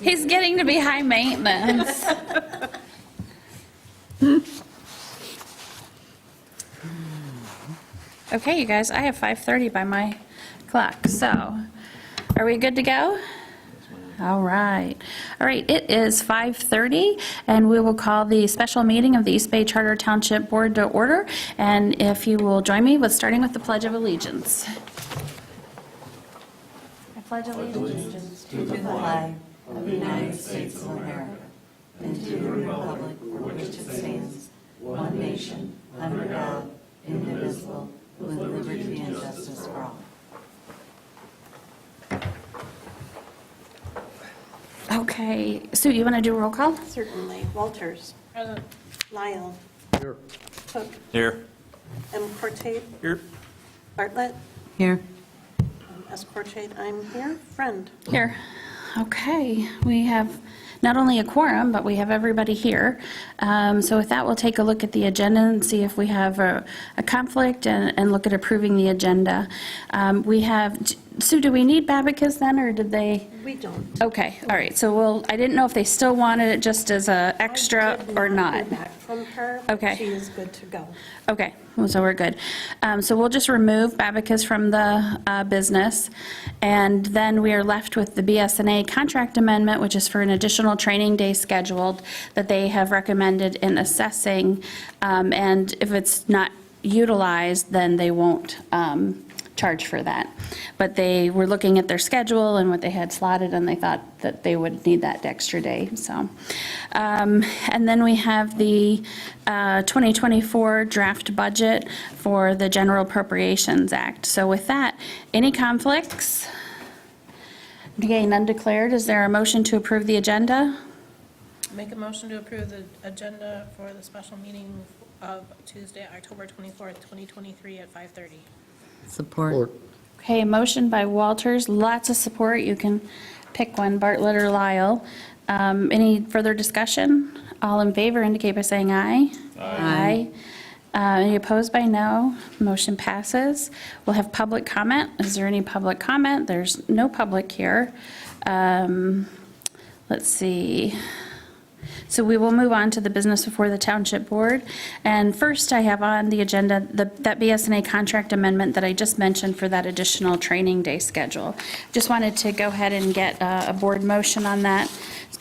He's getting to be high maintenance. Okay, you guys, I have 5:30 by my clock, so are we good to go? All right. All right, it is 5:30, and we will call the special meeting of the East Bay Charter Township Board to order. And if you will join me with starting with the Pledge of Allegiance. I pledge allegiance to the flag of the United States of America and to the republic for which it stands, one nation, under God, indivisible, with liberty and justice for all. Okay, Sue, you want to do a roll call? Certainly. Walters. Present. Lyle. Here. Cook. Here. M. Cortate. Here. Bartlett. Here. S. Cortate, I'm here. Friend. Here. Okay, we have not only a quorum, but we have everybody here. So with that, we'll take a look at the agenda and see if we have a conflict and look at approving the agenda. We have, Sue, do we need Babicas then, or did they? We don't. Okay, all right, so I didn't know if they still wanted it just as a extra I did or hear not. back from her, but Okay. she is good to go. Okay, well, so we're good. So we'll just remove Babicas from the business, and then we are left with the BSNA contract amendment, which is for an additional training day scheduled that they have recommended in assessing, and if it's not utilized, then they won't charge for that. But they were looking at their schedule and what they had slotted, and they thought that they would need that extra day, so. And then we have the 2024 draft budget for the General Appropriations Act. So with that, any conflicts? Okay, none declared. Is there a motion to approve the agenda? Make a motion to approve the agenda for the special meeting of Tuesday, October 24th, 2023 at 5:30. Support. Okay, motion by Walters, lots of support. You can pick one, Bartlett or Lyle. Any further discussion? All in favor indicate by saying aye. Aye. Any opposed by no? Motion passes. We'll have public comment. Is there any public comment? There's no public here. Let's see. So we will move on to the business before the Township Board. And first, I have on the agenda that BSNA contract amendment that I just mentioned for that additional training day schedule. Just wanted to go ahead and get a board motion on that,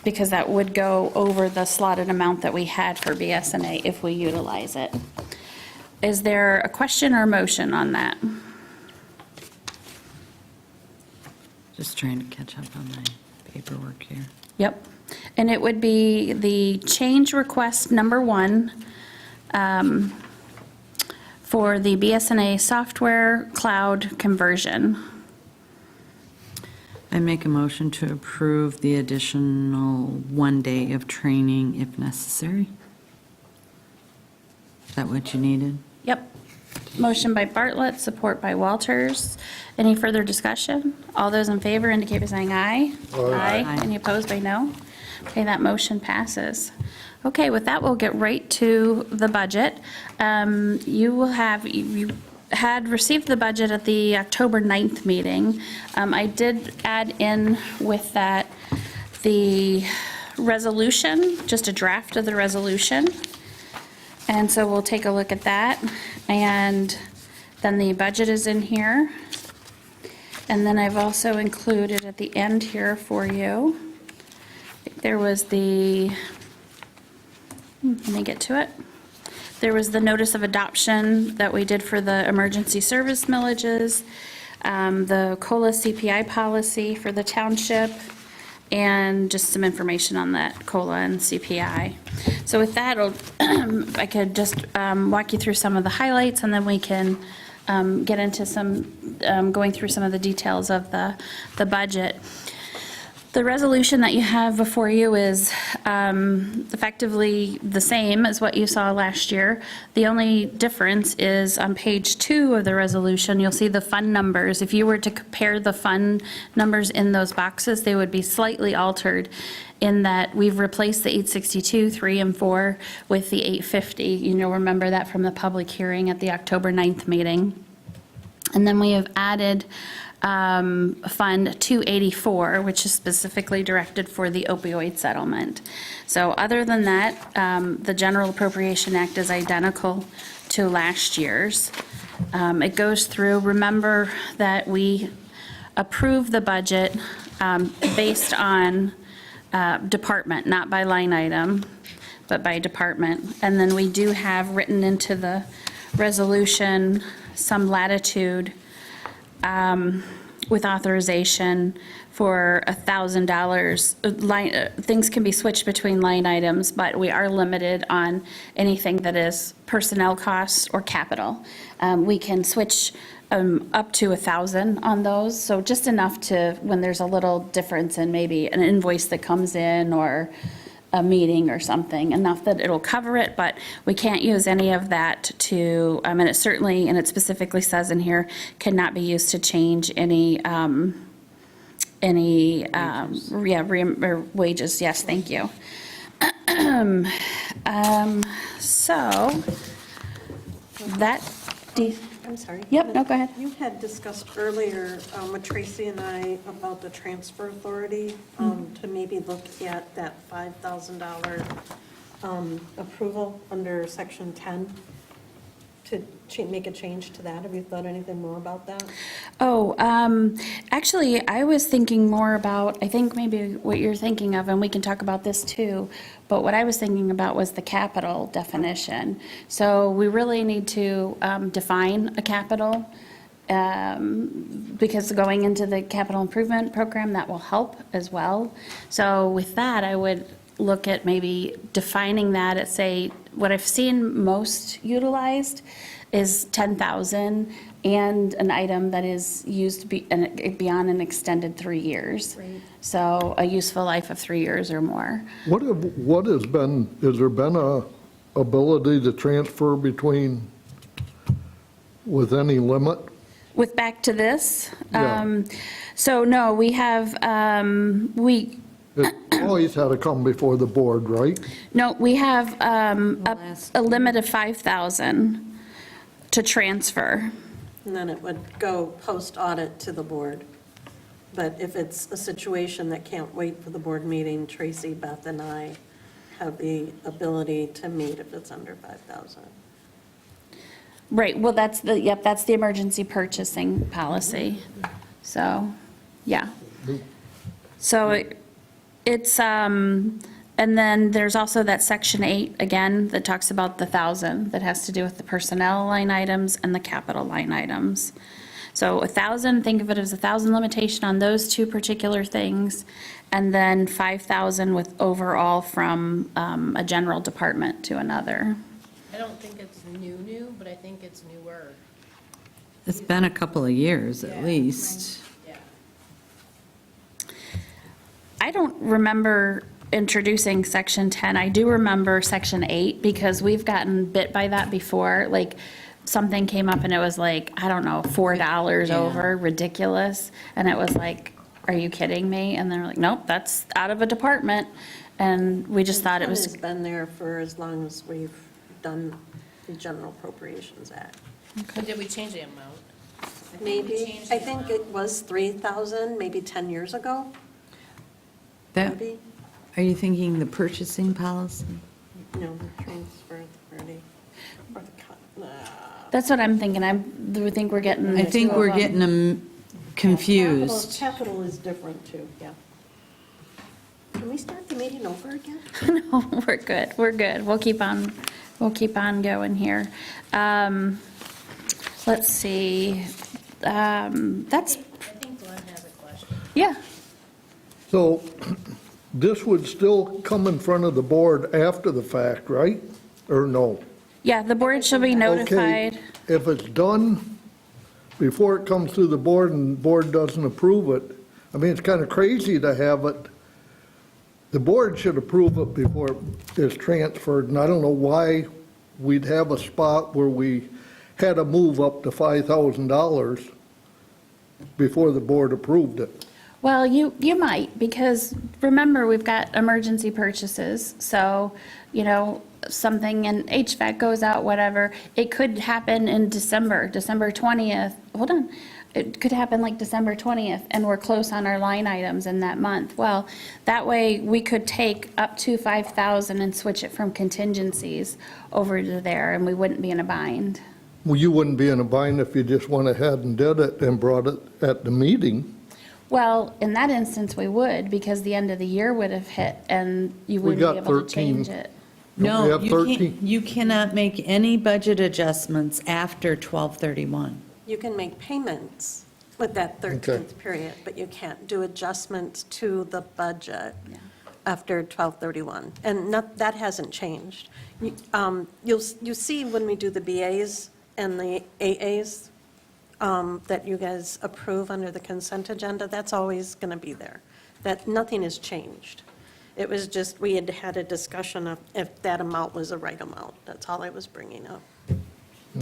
because that would go over the slotted amount that we had for BSNA if we utilize it. Is there a question or motion on that? Just trying to catch up on my paperwork here. Yep. And it would be the change request number 1 for the BSNA software cloud conversion. I make a motion to approve the additional 1 day of training if necessary. Is that what you needed? Yep. Motion by Bartlett, support by Walters. Any further discussion? All those in favor indicate by saying aye. Aye. Any opposed by no? Okay, that motion passes. Okay, with that, we'll get right to the budget. You had received the budget at the October 9th meeting. I did add in with that the resolution, just a draft of the resolution. And so we'll take a look at that. And then the budget is in here. And then I've also included at the end here for you, there was the, let me get to it. There was the notice of adoption that we did for the emergency service millages, the COLA CPI policy for the township, and just some information on that COLA and CPI. So with that, I could just walk you through some of the highlights, and then we can get into some, going through some of the details of the budget. The resolution that you have before you is effectively the same as what you saw last year. The only difference is on page 2 of the resolution, you'll see the fund numbers. If you were to compare the fund numbers in those boxes, they would be slightly altered in that we've replaced the 862, 3, and 4 with the 850. You remember that from the public hearing at the October 9th meeting. And then we have added Fund 284, which is specifically directed for the opioid settlement. So other than that, the General Appropriation Act is identical to last year's. It goes through, remember that we approve the budget based on department, not by line item, but by department. And then we do have written into the resolution some latitude with authorization for $1,000. Things can be switched between line items, but we are limited on anything that is personnel costs or capital. We can switch up to 1,000 on those, so just enough to, when there's a little difference in maybe an invoice that comes in or a meeting or something, enough that it'll cover it, but we can't use any of that to, and it certainly, and it specifically says in here, cannot be used to change any, or wages, yes, thank you. So, that, I'm sorry. Yep, no, go ahead. You had discussed earlier with Tracy and I about the transfer authority to maybe look at that $5,000 approval under section 10 to make a change to that. Have you thought anything more about that? Oh, actually, I was thinking more about, I think maybe what you're thinking of, and we can talk about this too, but what I was thinking about was the capital definition. So we really need to define a capital, because going into the capital improvement program, that will help as well. So with that, I would look at maybe defining that at, say, what I've seen most utilized is 10,000 and an item that is used beyond an extended 3 years. Right. So a useful life of 3 years or more. What has been, has there been a ability to transfer between, with any limit? With back to this, Yeah. so no, we have, It always had to come before the board, right? no, we have last a limit of 5,000 to transfer. And then it would go post-audit to the board. But if it's a situation that can't wait for the board meeting, Tracy, Beth, and I have the ability to meet if it's under 5,000. Right, well, that's the emergency purchasing policy. So, yeah. So it's, and then there's also that section 8, again, that talks about the 1,000, that has to do with the personnel line items and the capital line items. So 1,000, think of it as 1,000 limitation on those two particular things, and then 5,000 with overall from a general department to another. I don't think it's new, but I think it's newer. It's been a couple of years Yeah. at least. Yeah. I don't remember introducing section 10. I do remember section 8 because we've gotten bit by that before. Like, something came up and it was like, I don't know, $4 Yeah. over, ridiculous. And it was like, are you kidding me? And they're like, nope, that's out of a department. And we just thought it was, It's been there for as long as we've done the General Appropriations Act. But did we change the amount? Maybe, I think it was 3,000, maybe 10 years ago, That, maybe. are you thinking the purchasing policy? No, the transfer authority, or the cut. that's what I'm thinking. I think we're getting. I think we're getting them confused. Capital is different too, yeah. Can we start the meeting over again? No, we're good. We're good. We'll keep on going here. Let's see. That's, I think Glenn has a question. yeah. So this would still come in front of the board after the fact, right? Or no? Yeah, the board shall be Okay, notified. if it's done before it comes through the board and the board doesn't approve it, I mean, it's kind of crazy to have it, the board should approve it before it's transferred, and I don't know why we'd have a spot where we had to move up to $5,000 before the board approved it. Well, you might, because remember, we've got emergency purchases, so, something in HVAC goes out, whatever. It could happen in December 20th. Hold on. it could happen like December 20th, and we're close on our line items in that month. Well, that way, we could take up to 5,000 and switch it from contingencies over to there, and we wouldn't be in a bind. Well, you wouldn't be in a bind if you just went ahead and did it and brought it at the meeting. Well, in that instance, we would, because the end of the year would have hit, and you We wouldn't got be able to 13. change it. Don't we No, have 13? you cannot make any budget adjustments after 12/31. You can make payments with that 13th period, but you can't do adjustments to the budget after 12/31. And that hasn't changed. You see when we do the BAs and the AAs that you guys approve under the consent agenda, that's always going to be there. That, nothing has changed. It was just, we had had a discussion of if that amount was the right amount. That's all I was bringing up.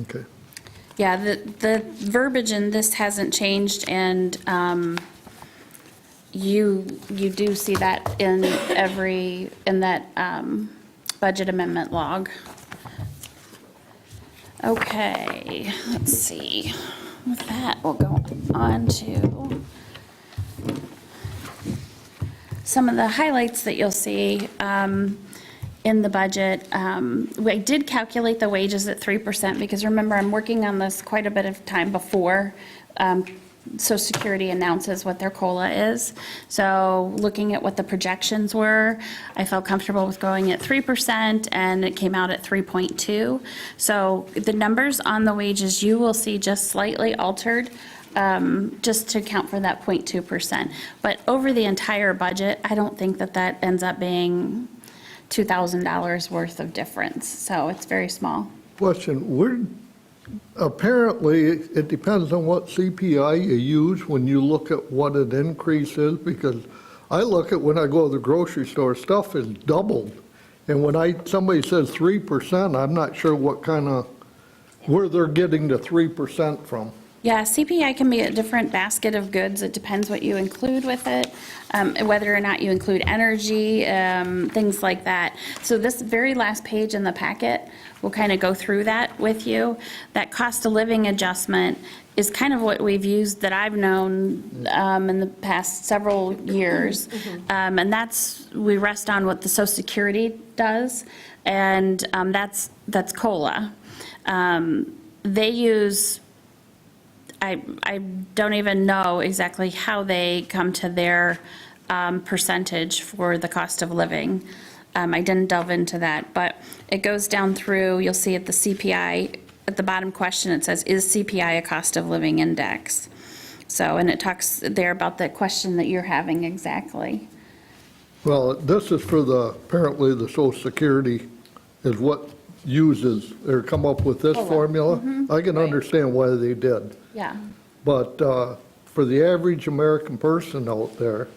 Okay. Yeah, the verbiage in this hasn't changed, and you do see that in that budget amendment log. Okay, let's see. With that, we'll go on to some of the highlights that you'll see in the budget. We did calculate the wages at 3%, because remember, I'm working on this quite a bit of time before Social Security announces what their COLA is. So looking at what the projections were, I felt comfortable with going at 3%, and it came out at 3.2. So the numbers on the wages you will see just slightly altered, just to account for that 0.2%. But over the entire budget, I don't think that that ends up being $2,000 worth of difference. So it's very small. Question, apparently, it depends on what CPI you use when you look at what an increase is, because I look at when I go to the grocery store, stuff is doubled. And when somebody says 3%, I'm not sure what kind of, where they're getting the 3% from. Yeah, CPI can be a different basket of goods. It depends what you include with it, whether or not you include energy, things like that. So this very last page in the packet will kind of go through that with you. That cost of living adjustment is kind of what we've used, that I've known in the past several years. And we rest on what the Social Security does, and that's COLA. They use, I don't even know exactly how they come to their percentage for the cost of living. I didn't delve into that, but it goes down through, you'll see at the CPI, at the bottom question, it says, is CPI a cost of living index? So, and it talks there about the question that you're having exactly. Well, this is for apparently the Social Security is what uses, or come up with this formula. I can understand why they did. Yeah. But for the average American person out there,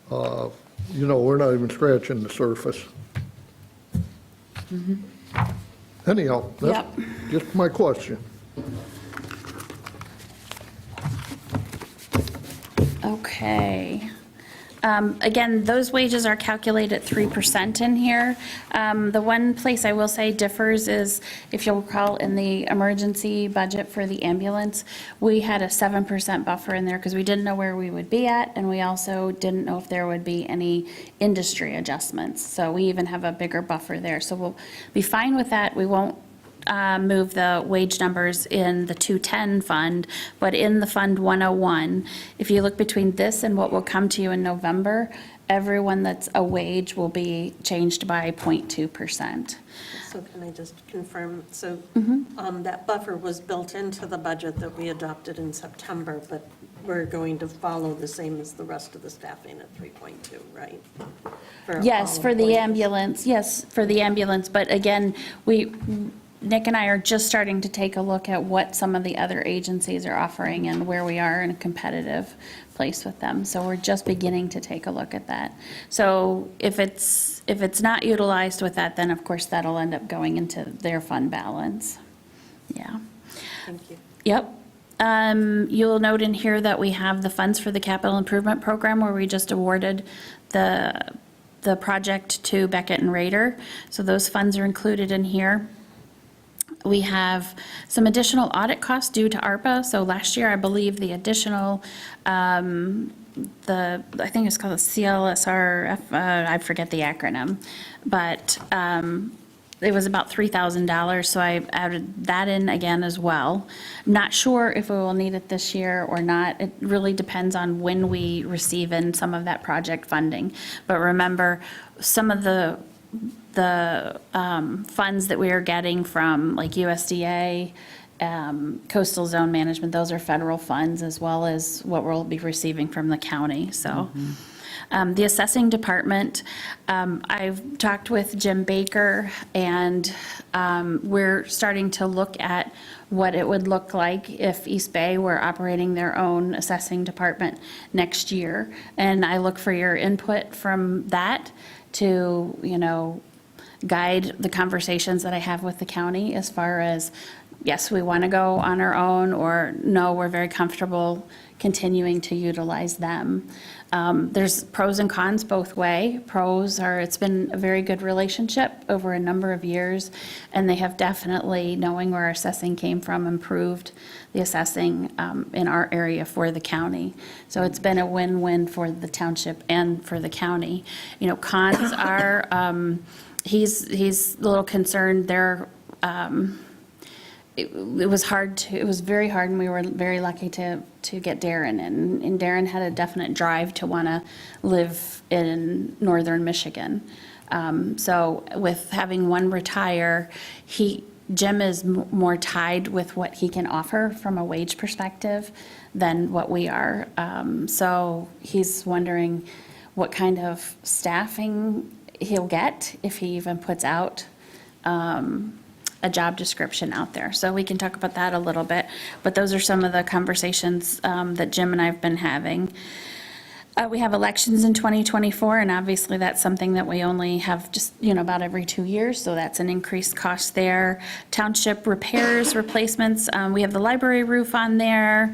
we're not even scratching the surface. Anyhow, that's just my question. Okay. Again, those wages are calculated at 3% in here. The one place I will say differs is, if you'll recall, in the emergency budget for the ambulance, we had a 7% buffer in there because we didn't know where we would be at, and we also didn't know if there would be any industry adjustments. So we even have a bigger buffer there. So we'll be fine with that. We won't move the wage numbers in the 210 fund, but in the Fund 101, if you look between this and what will come to you in November, everyone that's a wage will be changed by 0.2%. So can I just confirm, so that buffer was built into the budget that we adopted in September, but we're going to follow the same as the rest of the staffing at 3.2, right? Yes, all for the employees. ambulance, yes, for the ambulance, but again, Nick and I are just starting to take a look at what some of the other agencies are offering and where we are in a competitive place with them. So we're just beginning to take a look at that. So if it's not utilized with that, then of course that'll end up going into their fund balance. Yeah. Thank you. Yep. You'll note in here that we have the funds for the capital improvement program, where we just awarded the project to Beckett and Rader. So those funds are included in here. We have some additional audit costs due to ARPA. So last year, I believe the additional, I think it's called a CLSR, I forget the acronym, but it was about $3,000, so I added that in again as well. Not sure if we will need it this year or not. It really depends on when we receive in some of that project funding. But remember, some of the funds that we are getting from like USDA, coastal zone management, those are federal funds, as well as what we'll be receiving from the county, so. The assessing department, I've talked with Jim Baker, and we're starting to look at what it would look like if East Bay were operating their own assessing department next year. And I look for your input from that to, guide the conversations that I have with the county as far as, yes, we want to go on our own, or no, we're very comfortable continuing to utilize them. There's pros and cons both way. Pros are, it's been a very good relationship over a number of years, and they have definitely, knowing where our assessing came from, improved the assessing in our area for the county. So it's been a win-win for the township and for the county. Cons are, he's a little concerned there. It was very hard, and we were very lucky to get Darren, and Darren had a definite drive to want to live in northern Michigan. So with having one retire, Jim is more tied with what he can offer from a wage perspective than what we are. So he's wondering what kind of staffing he'll get if he even puts out a job description out there. So we can talk about that a little bit, but those are some of the conversations that Jim and I have been having. We have elections in 2024, and obviously that's something that we only have just, about every 2 years, so that's an increased cost there. Township repairs, replacements, we have the library roof on there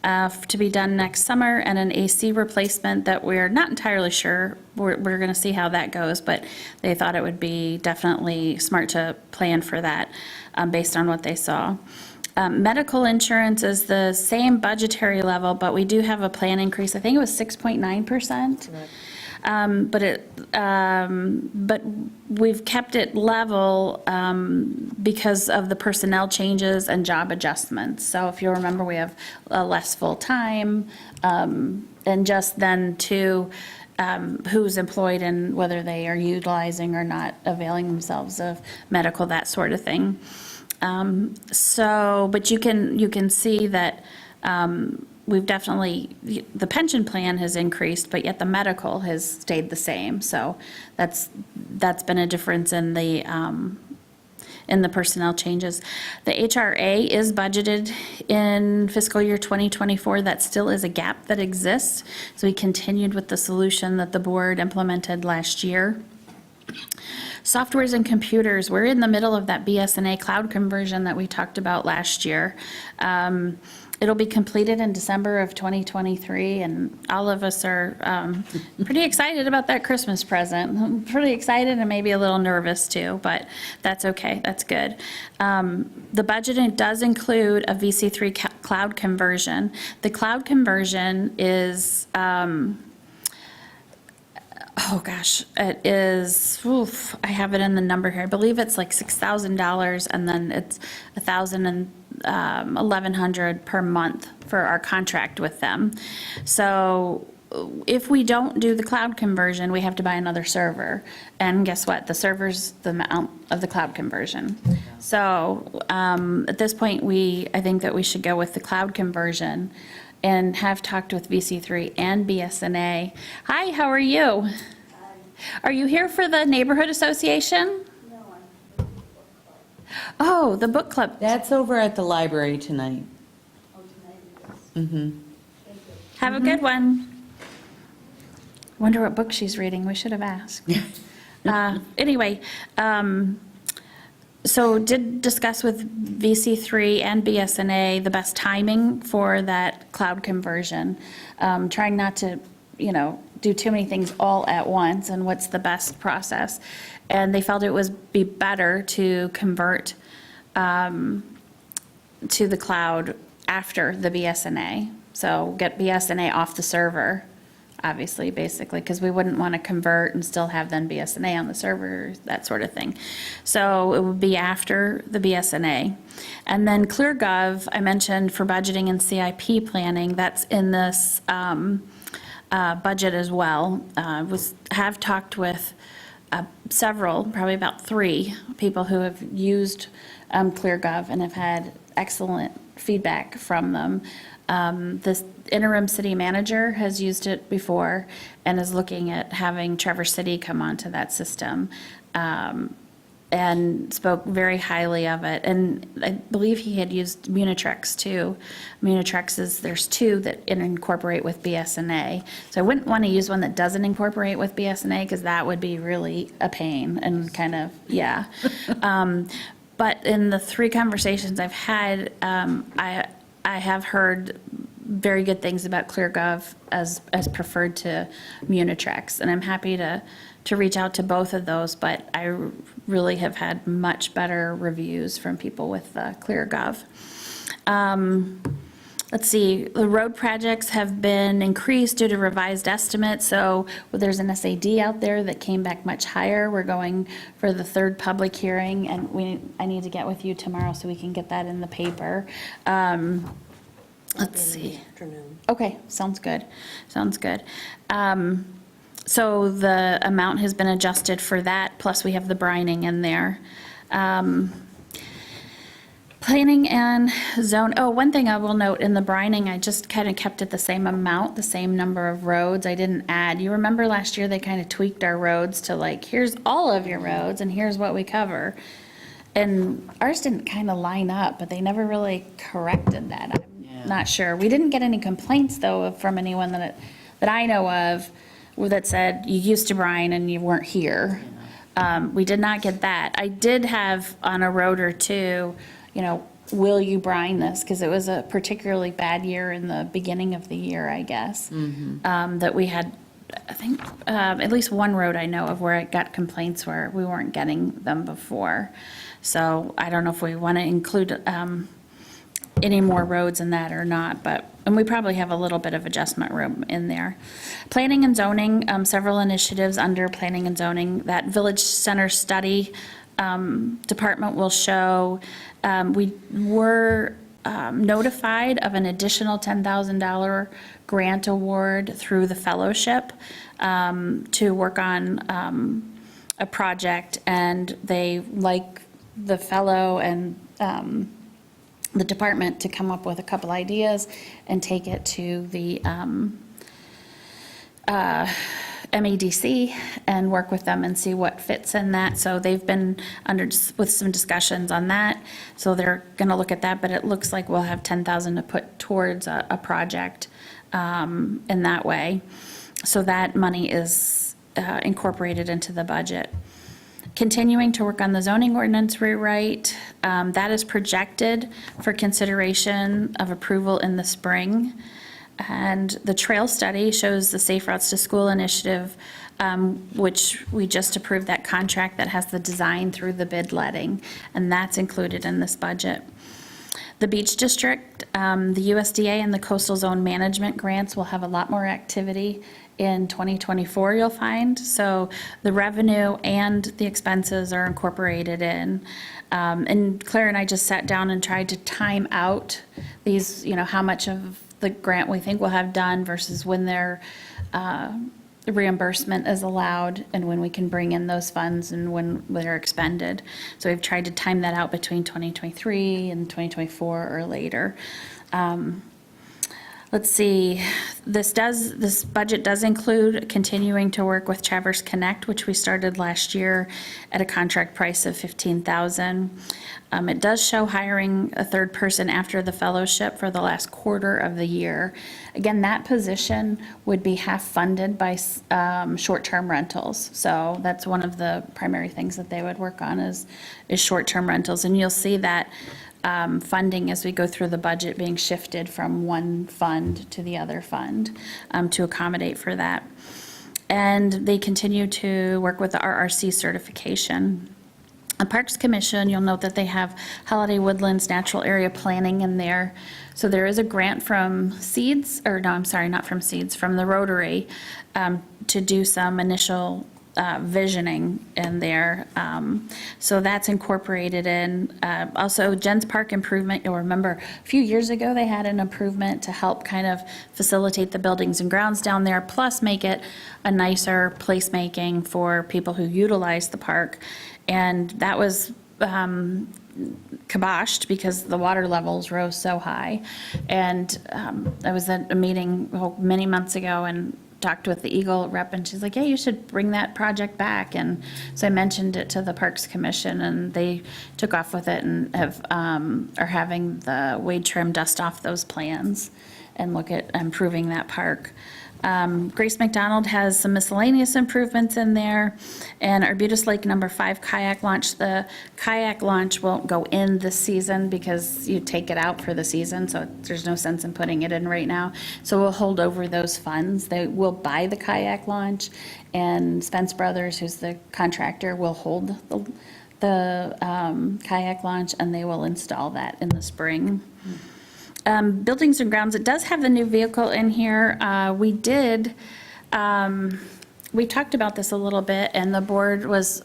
to be done next summer, and an AC replacement that we're not entirely sure. We're going to see how that goes, but they thought it would be definitely smart to plan for that based on what they saw. Medical insurance is the same budgetary level, but we do have a plan increase. I think it was 6.9%. But we've kept it level because of the personnel changes and job adjustments. So if you remember, we have less full-time, and just then too, who's employed and whether they are utilizing or not availing themselves of medical, that sort of thing. But you can see that we've definitely, the pension plan has increased, but yet the medical has stayed the same. So that's been a difference in the personnel changes. The HRA is budgeted in fiscal year 2024. That still is a gap that exists. So we continued with the solution that the board implemented last year. Softwares and computers, we're in the middle of that BSNA cloud conversion that we talked about last year. It'll be completed in December of 2023, and all of us are pretty excited about that Christmas present. I'm pretty excited and maybe a little nervous too, but that's okay, that's good. The budget does include a VC3 cloud conversion. The cloud conversion is, it is, I have it in the number here. I believe it's like $6,000, and then it's $1,000 and $1,100 per month for our contract with them. So if we don't do the cloud conversion, we have to buy another server. And guess what? The server's the amount of the cloud conversion. So at this point, I think that we should go with the cloud conversion, and have talked with VC3 and BSNA. Hi, how are you? Hi. Are you here for the neighborhood association? No, I'm. Oh, the book club. That's over at the library tonight. Oh, tonight it is. Mm-hmm. Thank you. Have a good one. Wonder what book she's reading. We should have asked. Anyway, so did discuss with VC3 and BSNA the best timing for that cloud conversion. Trying not to, do too many things all at once, and what's the best process. And they felt it would be better to convert to the cloud after the BSNA. So get BSNA off the server, obviously, basically, because we wouldn't want to convert and still have then BSNA on the server, that sort of thing. So it would be after the BSNA. And then ClearGov, I mentioned for budgeting and CIP planning, that's in this budget as well. Have talked with several, probably about 3 people who have used ClearGov and have had excellent feedback from them. This interim city manager has used it before and is looking at having Traverse City come onto that system, and spoke very highly of it. And I believe he had used Munitrex too. Munitrex is, there's 2 that incorporate with BSNA. So I wouldn't want to use one that doesn't incorporate with BSNA because that would be really a pain and kind of, yeah. But in the 3 conversations I've had, I have heard very good things about ClearGov as preferred to Munitrex, and I'm happy to reach out to both of those, but I really have had much better reviews from people with ClearGov. Let's see, the road projects have been increased due to revised estimates, so there's an SAD out there that came back much higher. We're going for the 3rd public hearing, and I need to get with you tomorrow so we can get that in the paper. Let's see. Afternoon. Okay, sounds good, sounds good. So the amount has been adjusted for that, plus we have the brining in there. Planning and zone, one thing I will note, in the brining, I just kind of kept it the same amount, the same number of roads. I didn't add. You remember last year they kind of tweaked our roads to like, here's all of your roads and here's what we cover. And ours didn't kind of line up, but they never really corrected that. I'm not sure. We didn't get any complaints though from anyone that I know of that said you used to brine and you weren't here. We did not get that. I did have on a road or 2, will you brine this? Because it was a particularly bad year in the beginning of the year, I guess. That we had, I think, at least one road I know of where I got complaints where we weren't getting them before. So I don't know if we want to include any more roads in that or not, and we probably have a little bit of adjustment room in there. Planning and zoning, several initiatives under planning and zoning. That village center study department will show. We were notified of an additional $10,000 grant award through the fellowship to work on a project, and they like the fellow and the department to come up with a couple ideas and take it to the MEDC and work with them and see what fits in that. So they've been with some discussions on that. So they're going to look at that, but it looks like we'll have $10,000 to put towards a project in that way. So that money is incorporated into the budget. Continuing to work on the zoning ordinance rewrite. That is projected for consideration of approval in the spring. And the trail study shows the Safe Routes to School initiative, which we just approved that contract that has the design through the bid letting, and that's included in this budget. The Beach District, the USDA and the Coastal Zone Management grants will have a lot more activity in 2024, you'll find. So the revenue and the expenses are incorporated in. And Claire and I just sat down and tried to time out these, how much of the grant we think we'll have done versus when their reimbursement is allowed and when we can bring in those funds and when they're expended. So we've tried to time that out between 2023 and 2024 or later. Let's see, this budget does include continuing to work with Traverse Connect, which we started last year at a contract price of $15,000. It does show hiring a 3rd person after the fellowship for the last quarter of the year. Again, that position would be half funded by short-term rentals. So that's one of the primary things that they would work on is short-term rentals. And you'll see that funding as we go through the budget being shifted from one fund to the other fund to accommodate for that. And they continue to work with the RRC certification. The Parks Commission, you'll note that they have Holiday Woodlands Natural Area Planning in there. So there is a grant from Seeds, or no, I'm sorry, not from Seeds, from the Rotary, to do some initial visioning in there. So that's incorporated in. Also, Jen's Park improvement, you'll remember a few years ago, they had an improvement to help kind of facilitate the buildings and grounds down there, plus make it a nicer placemaking for people who utilize the park. And that was kiboshed because the water levels rose so high. And I was at a meeting many months ago and talked with the Eagle rep, and she's like, yeah, you should bring that project back. And so I mentioned it to the Parks Commission, and they took off with it and are having the Wade Trim dust off those plans and look at improving that park. Grace McDonald has some miscellaneous improvements in there, and Arbutus Lake number 5 kayak launch. The kayak launch won't go in this season because you take it out for the season, so there's no sense in putting it in right now. So we'll hold over those funds. They will buy the kayak launch, and Spence Brothers, who's the contractor, will hold the kayak launch, and they will install that in the spring. Buildings and grounds, it does have the new vehicle in here. We talked about this a little bit, and the board was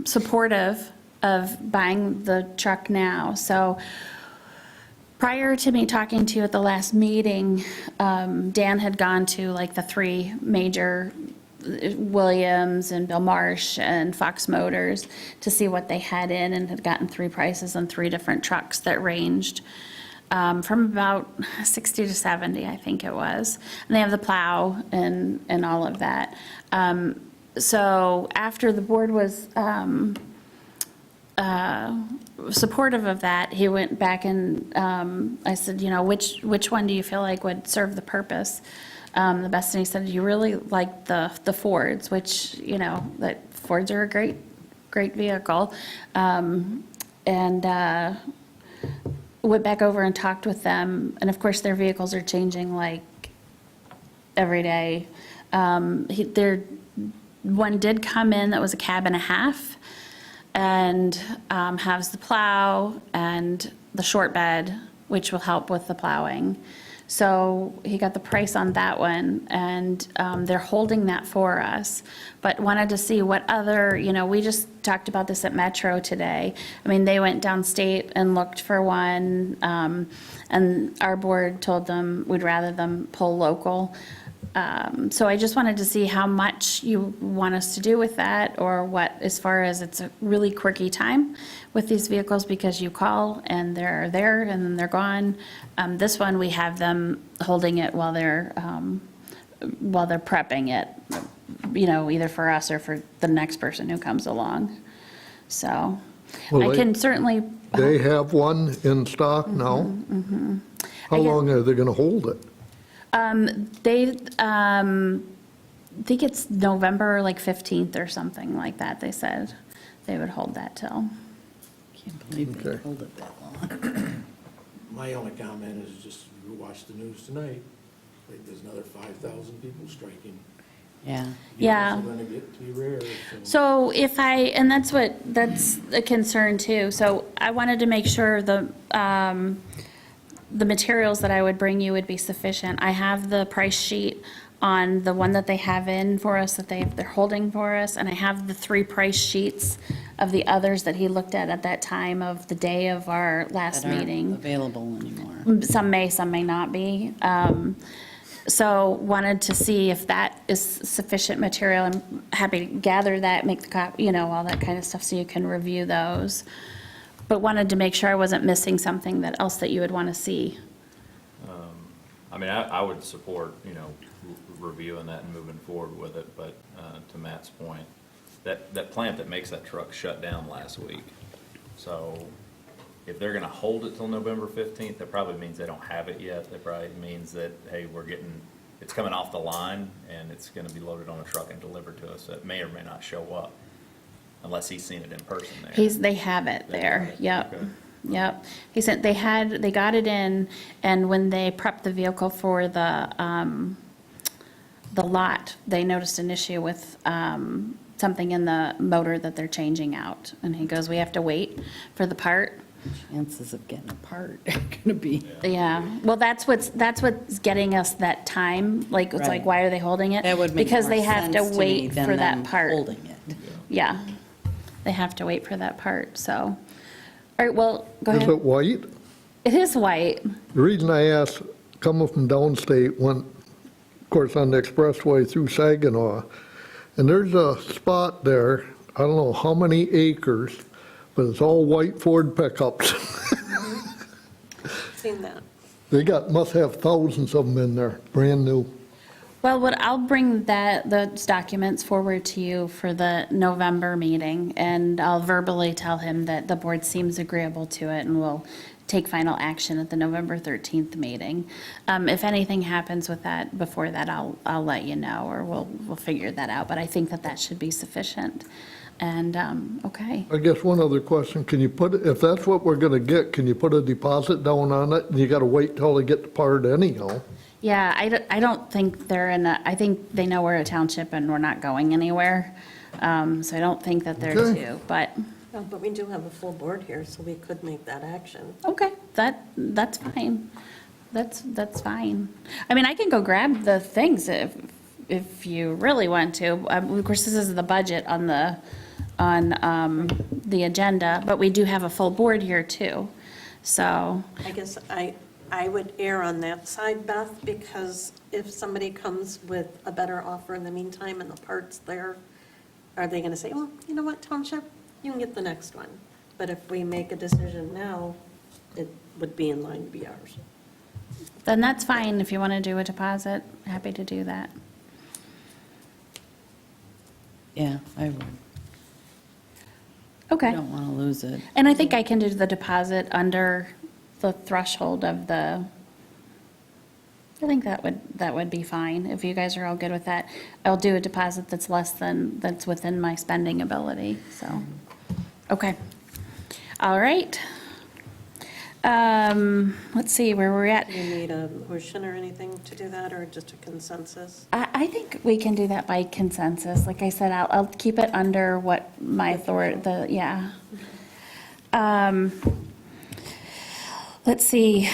supportive of buying the truck now. So prior to me talking to you at the last meeting, Dan had gone to like the 3 major Williams and Bill Marsh and Fox Motors to see what they had in, and had gotten 3 prices on 3 different trucks that ranged from about 60 to 70, I think it was. And they have the plow and all of that. So after the board was supportive of that, he went back and I said, you know, which one do you feel like would serve the purpose the best? And he said, you really like the Fords, which, you know, that Fords are a great vehicle. And went back over and talked with them, and of course their vehicles are changing like every day. Their one did come in that was a cab and a half, and has the plow and the short bed, which will help with the plowing. So he got the price on that one, and they're holding that for us. But wanted to see what other, you know, we just talked about this at Metro today. I mean, they went downstate and looked for one, and our board told them we'd rather them pull local. So I just wanted to see how much you want us to do with that, or what, as far as it's a really quirky time with these vehicles because you call and they're there and then they're gone. This one, we have them holding it while they're prepping it, you know, either for us or for the next person who comes along. So Well, I can certainly. They have one in stock now? How long are they going to hold it? They, think it's November, like 15th or something like that, they said they would hold that till. Can't believe they Okay. hold it that long. My only comment is just, you watch the news tonight, like there's another 5,000 people striking. Yeah. Yeah. It's gonna get to be rare, So if and that's a concern too. So I wanted to make sure the materials that I would bring you would be sufficient. I have the price sheet on the one that they have in for us, that they're holding for us, and I have the 3 price sheets of the others that he looked at that time of the day of our last That aren't meeting. available anymore. Some may not be. So wanted to see if that is sufficient material. I'm happy to gather that, make the copy, you know, all that kind of stuff so you can review those. But wanted to make sure I wasn't missing something else that you would want to see. I mean, I would support, you know, reviewing that and moving forward with it, but to Matt's point, that plant that makes that truck shut down last week. So if they're gonna hold it till November 15th, that probably means they don't have it yet. That probably means that, hey, it's coming off the line and it's gonna be loaded on a truck and delivered to us. It may or may not show up unless he's seen it in person there. They have it They there, have it, yep. okay. Yep. He said they got it in, and when they prepped the vehicle for the lot, they noticed an issue with something in the motor that they're changing out. And he goes, we have to wait for the part. Chances of getting a part are gonna be, Yeah, well, that's what's getting us that time, like, it's like, Right. why are they holding it? that would make Because more they have to sense to me wait than for that them part. holding it. Yeah, they have to wait for that part, so. All right, well, go Is ahead. it white? It is white. The reason I asked, coming from downstate, went, of course, on the expressway through Saginaw, and there's a spot there, I don't know how many acres, but it's all white Ford pickups. Seen that. They must have thousands of them in there, brand new. Well, I'll bring those documents forward to you for the November meeting, and I'll verbally tell him that the board seems agreeable to it, and we'll take final action at the November 13th meeting. If anything happens with that before that, I'll let you know, or we'll figure that out, but I think that should be sufficient. And, okay. I guess one other question, can you put, if that's what we're gonna get, can you put a deposit down on it? And you gotta wait till they get the part anyhow. Yeah, I don't think I think they know we're a township and we're not going anywhere. So I don't think that they're Okay. due, but, No, but we do have a full board here, so we could make that action. okay, that's fine. That's fine. I mean, I can go grab the things if you really want to. Of course, this is the budget on the agenda, but we do have a full board here too. So, I guess I would err on that side, Beth, because if somebody comes with a better offer in the meantime and the part's there, are they going to say, well, you know what, Township, you can get the next one? But if we make a decision now, it would be in line to be ours. then that's fine. If you want to do a deposit, happy to do that. Yeah, I would. I Okay. don't wanna lose it. And I think I can do the deposit under the threshold of I think that would be fine, if you guys are all good with that. I'll do a deposit that's within my spending ability, so, okay. All right. Let's see, where we're at. Do you need a motion or anything to do that, or just a consensus? I think we can do that by consensus. Like I said, I'll keep it under what my authority, yeah. Let's see.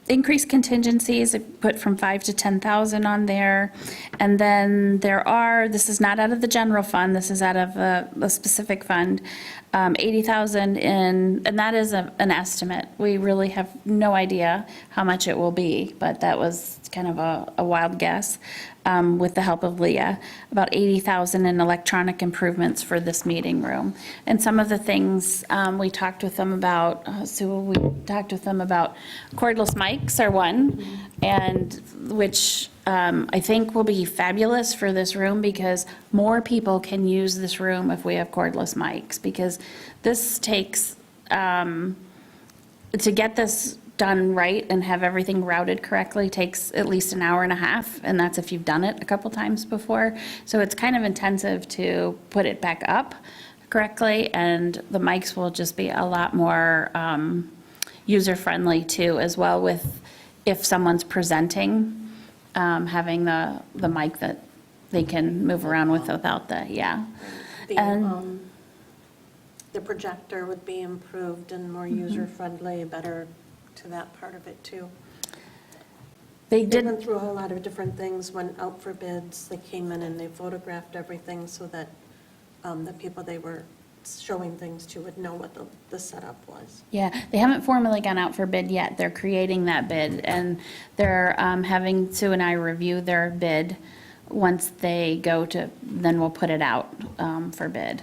Increased contingencies, I put from 5 to 10,000 on there. And then this is not out of the general fund, this is out of a specific fund, 80,000 and that is an estimate. We really have no idea how much it will be, but that was kind of a wild guess, with the help of Leah. About 80,000 in electronic improvements for this meeting room. And some of the things, we talked with them about, cordless mics are one, and which I think will be fabulous for this room, because more people can use this room if we have cordless mics, because this takes, to get this done right and have everything routed correctly takes at least an hour and a half, and that's if you've done it a couple times before. So it's kind of intensive to put it back up correctly, and the mics will just be a lot more user-friendly too, as well, with if someone's presenting, having the mic that they can move around with without the. The projector would be improved and more user-friendly, better to that part of it too. They They went did, through a whole lot of different things, went out for bids, they came in and they photographed everything so that the people they were showing things to would know what the setup was. yeah, they haven't formally gone out for bid yet. They're creating that bid, and they're having Sue and I review their bid. Once they go to, then we'll put it out for bid.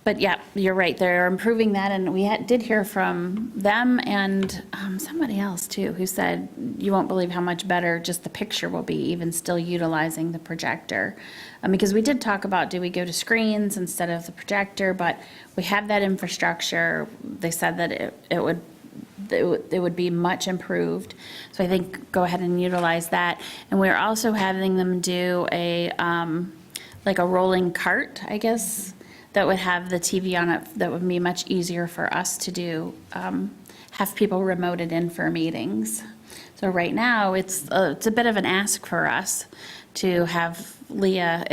But yeah, you're right, they're improving that, and we did hear from them and somebody else too, who said, you won't believe how much better just the picture will be, even still utilizing the projector. Because we did talk about, do we go to screens instead of the projector, but we have that infrastructure. They said that it would be much improved. So I think go ahead and utilize that. And we're also having them do like a rolling cart, I guess, that would have the TV on it, that would be much easier for us to do, have people remoted in for meetings. So right now, it's a bit of an ask for us to have Leah,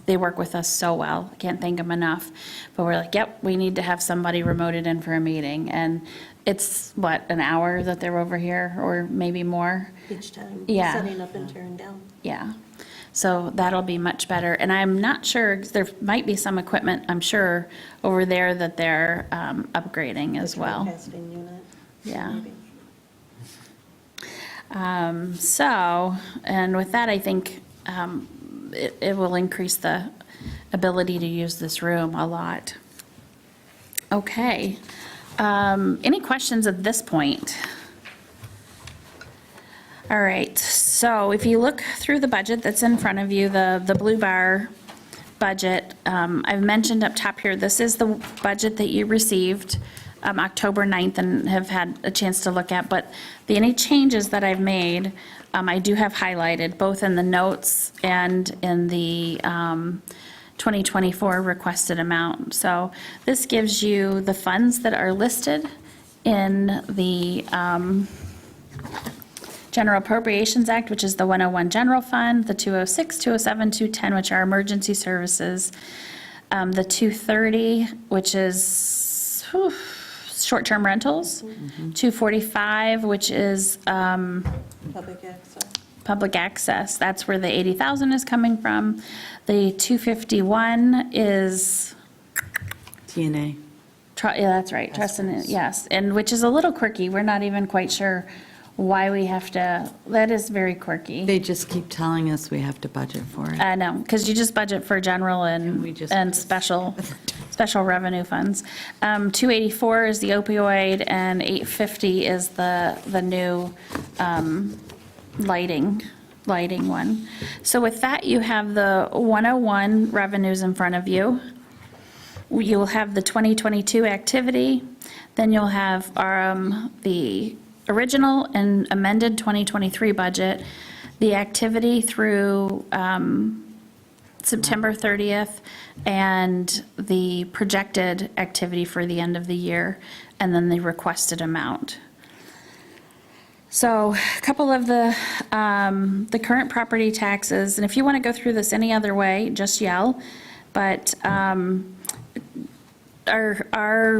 they work with us so well. I can't thank them enough. But we're like, yep, we need to have somebody remoted in for a meeting. And it's, what, an hour that they're over here, or maybe more? Each time, Yeah. setting up and tearing down. Yeah. So that'll be much better. And I'm not sure, there might be some equipment, I'm sure, over there that they're upgrading as well. Casting unit. Yeah. maybe. So, and with that, I think it will increase the ability to use this room a lot. Okay. Any questions at this point? All right, so if you look through the budget that's in front of you, the blue bar budget, I've mentioned up top here, this is the budget that you received October 9th and have had a chance to look at, but any changes that I've made, I do have highlighted, both in the notes and in the 2024 requested amount. So this gives you the funds that are listed in the General Appropriations Act, which is the 101 General Fund, the 206, 207, 210, which are emergency services, the 230, which is short-term rentals, 245, which is Public access. public access. That's where the 80,000 is coming from. The 251 is, TNA. yeah, that's right, trust and, yes, and which is a little quirky. We're not even quite sure why we have to, that is very quirky. They just keep telling us we have to budget for it. I know, because you just budget for general And we just- and special revenue funds. 284 is the opioid, and 850 is the new lighting one. So with that, you have the 101 revenues in front of you. You'll have the 2022 activity, then you'll have the original and amended 2023 budget, the activity through September 30th, and the projected activity for the end of the year, and then the requested amount. So a couple of the current property taxes, and if you want to go through this any other way, just yell, but our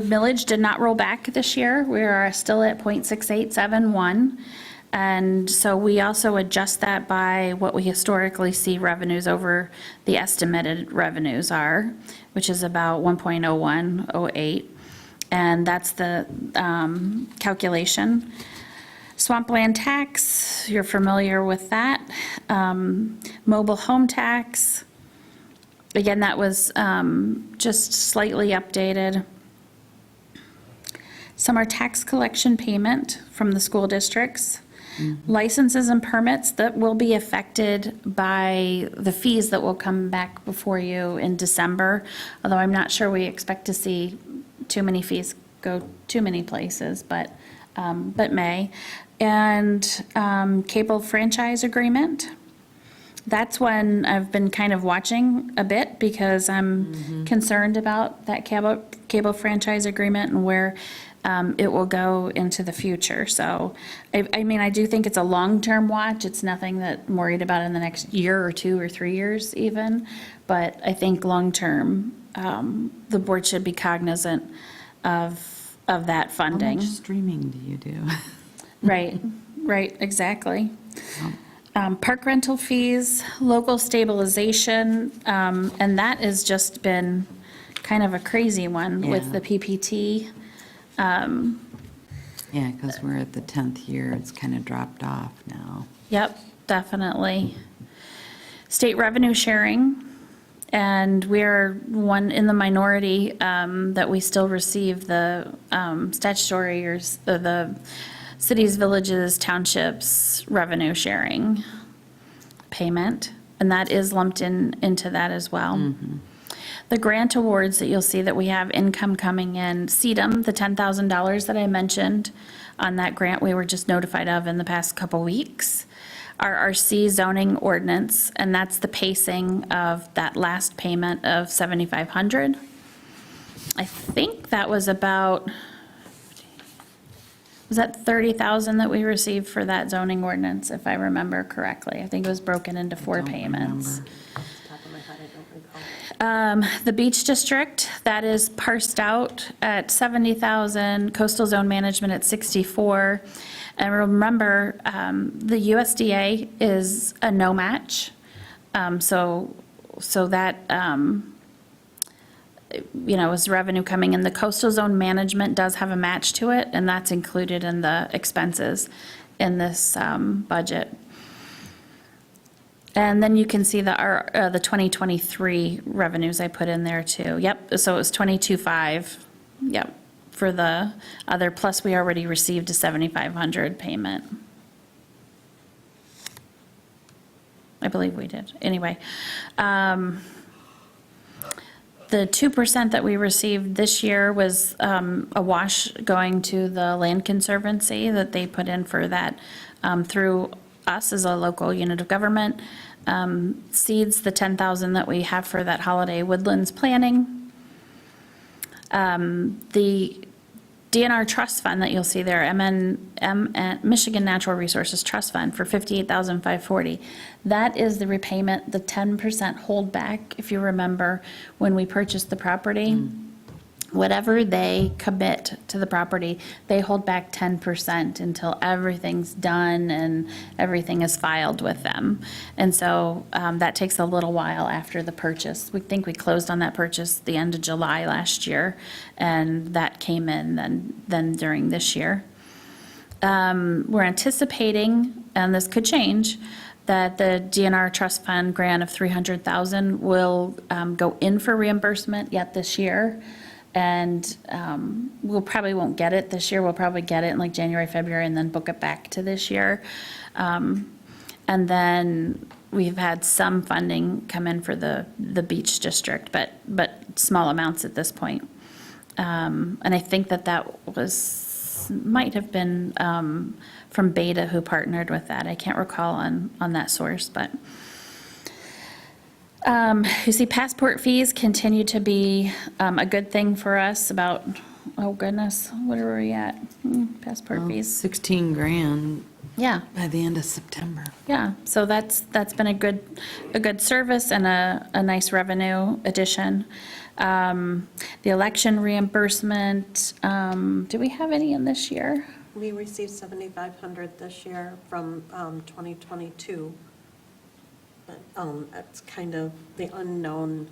millage did not roll back this year. We are still at .6871. And so we also adjust that by what we historically see revenues over the estimated revenues are, which is about 1.0108. And that's the calculation. Swampland tax, you're familiar with that. Mobile home tax, again, that was just slightly updated. Summer tax collection payment from the school districts. Licenses and permits that will be affected by the fees that will come back before you in December, although I'm not sure we expect to see too many fees go too many places, but may. And cable franchise agreement. That's one I've been kind of watching a bit because I'm concerned about that cable franchise agreement and where it will go into the future. So, I mean, I do think it's a long-term watch. It's nothing that I'm worried about in the next year or 2 or 3 years even. But I think long-term, the board should be cognizant of that How funding. much streaming do you do? Right, exactly. Park rental fees, local stabilization, and that has just been kind of a crazy one with Yeah. the PPT. Yeah, because we're at the 10th year, it's kind of dropped off now. Yep, definitely. State revenue sharing, and we're one in the minority that we still receive the statutory or the cities, villages, townships revenue sharing payment, and that is lumped into that as well. The grant awards that you'll see that we have income coming in, CEDM, the $10,000 that I mentioned on that grant we were just notified of in the past couple weeks. RRC zoning ordinance, and that's the pacing of that last payment of $7,500. I think that was about Was that 30,000 that we received for that zoning ordinance, if I remember correctly? I think it was broken into 4 Don't payments. remember. Off the top of my head, I don't recall. The beach district, that is parsed out at 70,000, coastal zone management at 64. And remember, the USDA is a no match. So that, is revenue coming in. The coastal zone management does have a match to it, and that's included in the expenses in this budget. And then you can see the 2023 revenues I put in there too. Yep, so it was 22.5, yep, for the other, plus we already received a 7,500 payment. I believe we did. Anyway, the 2% that we received this year was a wash going to the Land Conservancy that they put in for that through us as a local unit of government. Seeds, the 10,000 that we have for that holiday woodlands planning. The DNR Trust Fund that you'll see there, Michigan Natural Resources Trust Fund for $58,540. That is the repayment, the 10% holdback, if you remember, when we purchased the property. Whatever they commit to the property, they hold back 10% until everything's done and everything is filed with them. And so that takes a little while after the purchase. We think we closed on that purchase the end of July last year, and that came in then during this year. We're anticipating, and this could change, that the DNR Trust Fund grant of $300,000 will go in for reimbursement yet this year. And we'll probably won't get it this year. We'll probably get it in like January, February, and then book it back to this year. And then we've had some funding come in for the beach district, but small amounts at this point. And I think that might have been from Beta who partnered with that. I can't recall on that source, but. You see passport fees continue to be a good thing for us about, oh goodness, what are we at? Passport fees. 16 grand Yeah, by the end of September. yeah. So that's been a good service and a nice revenue addition. The election reimbursement, do we have any in this year? We received 7,500 this year from 2022. But it's kind of the unknown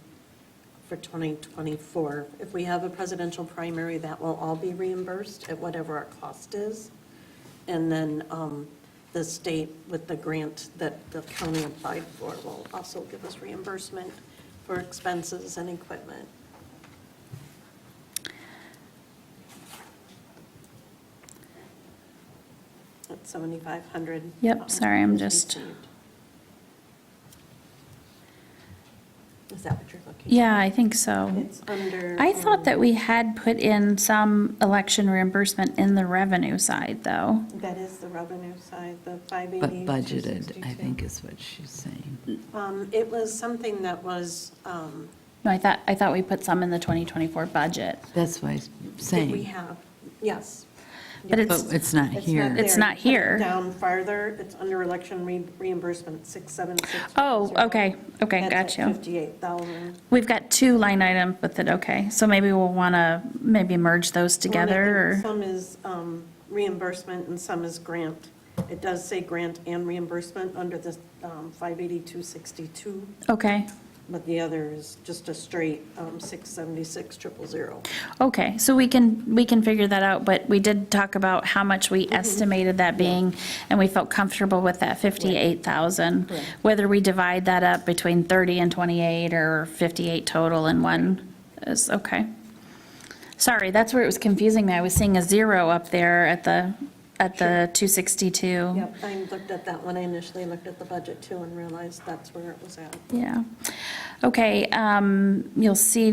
for 2024. If we have a presidential primary, that will all be reimbursed at whatever our cost is. And then the state with the grant that the county applied for will also give us reimbursement for expenses and equipment. That's 7,500. Yep, sorry, I'm was just- received. Is that what you're looking for? Yeah, I think so. It's under. I thought that we had put in some election reimbursement in the revenue side, though. That is the revenue side, the 580. But budgeted, I think is what she's saying. It was something that was, No, I thought we put some in the 2024 budget. That's what I'm that we saying. have, yes. But Yes. But it's not here. there. It's not Put it here. Down farther, it's under election reimbursement, 676. Oh, okay, got That's you. at 58,000. We've got 2 line items with it, okay. So maybe we'll want to merge those together, or, Some is reimbursement and some is grant. It does say grant and reimbursement under this 58262, okay. but the other is just a straight 676,000. Okay, so we can figure that out, but we did talk about how much we estimated that being, and we felt comfortable with that 58,000. Correct. Whether we divide that up between 30 and 28, or 58 total in one is, okay. Sorry, that's where it was confusing me. I was seeing a 0 up there at the 262. Yep, I looked at that when I initially looked at the budget too and realized that's where it was at. Yeah. Okay, you'll see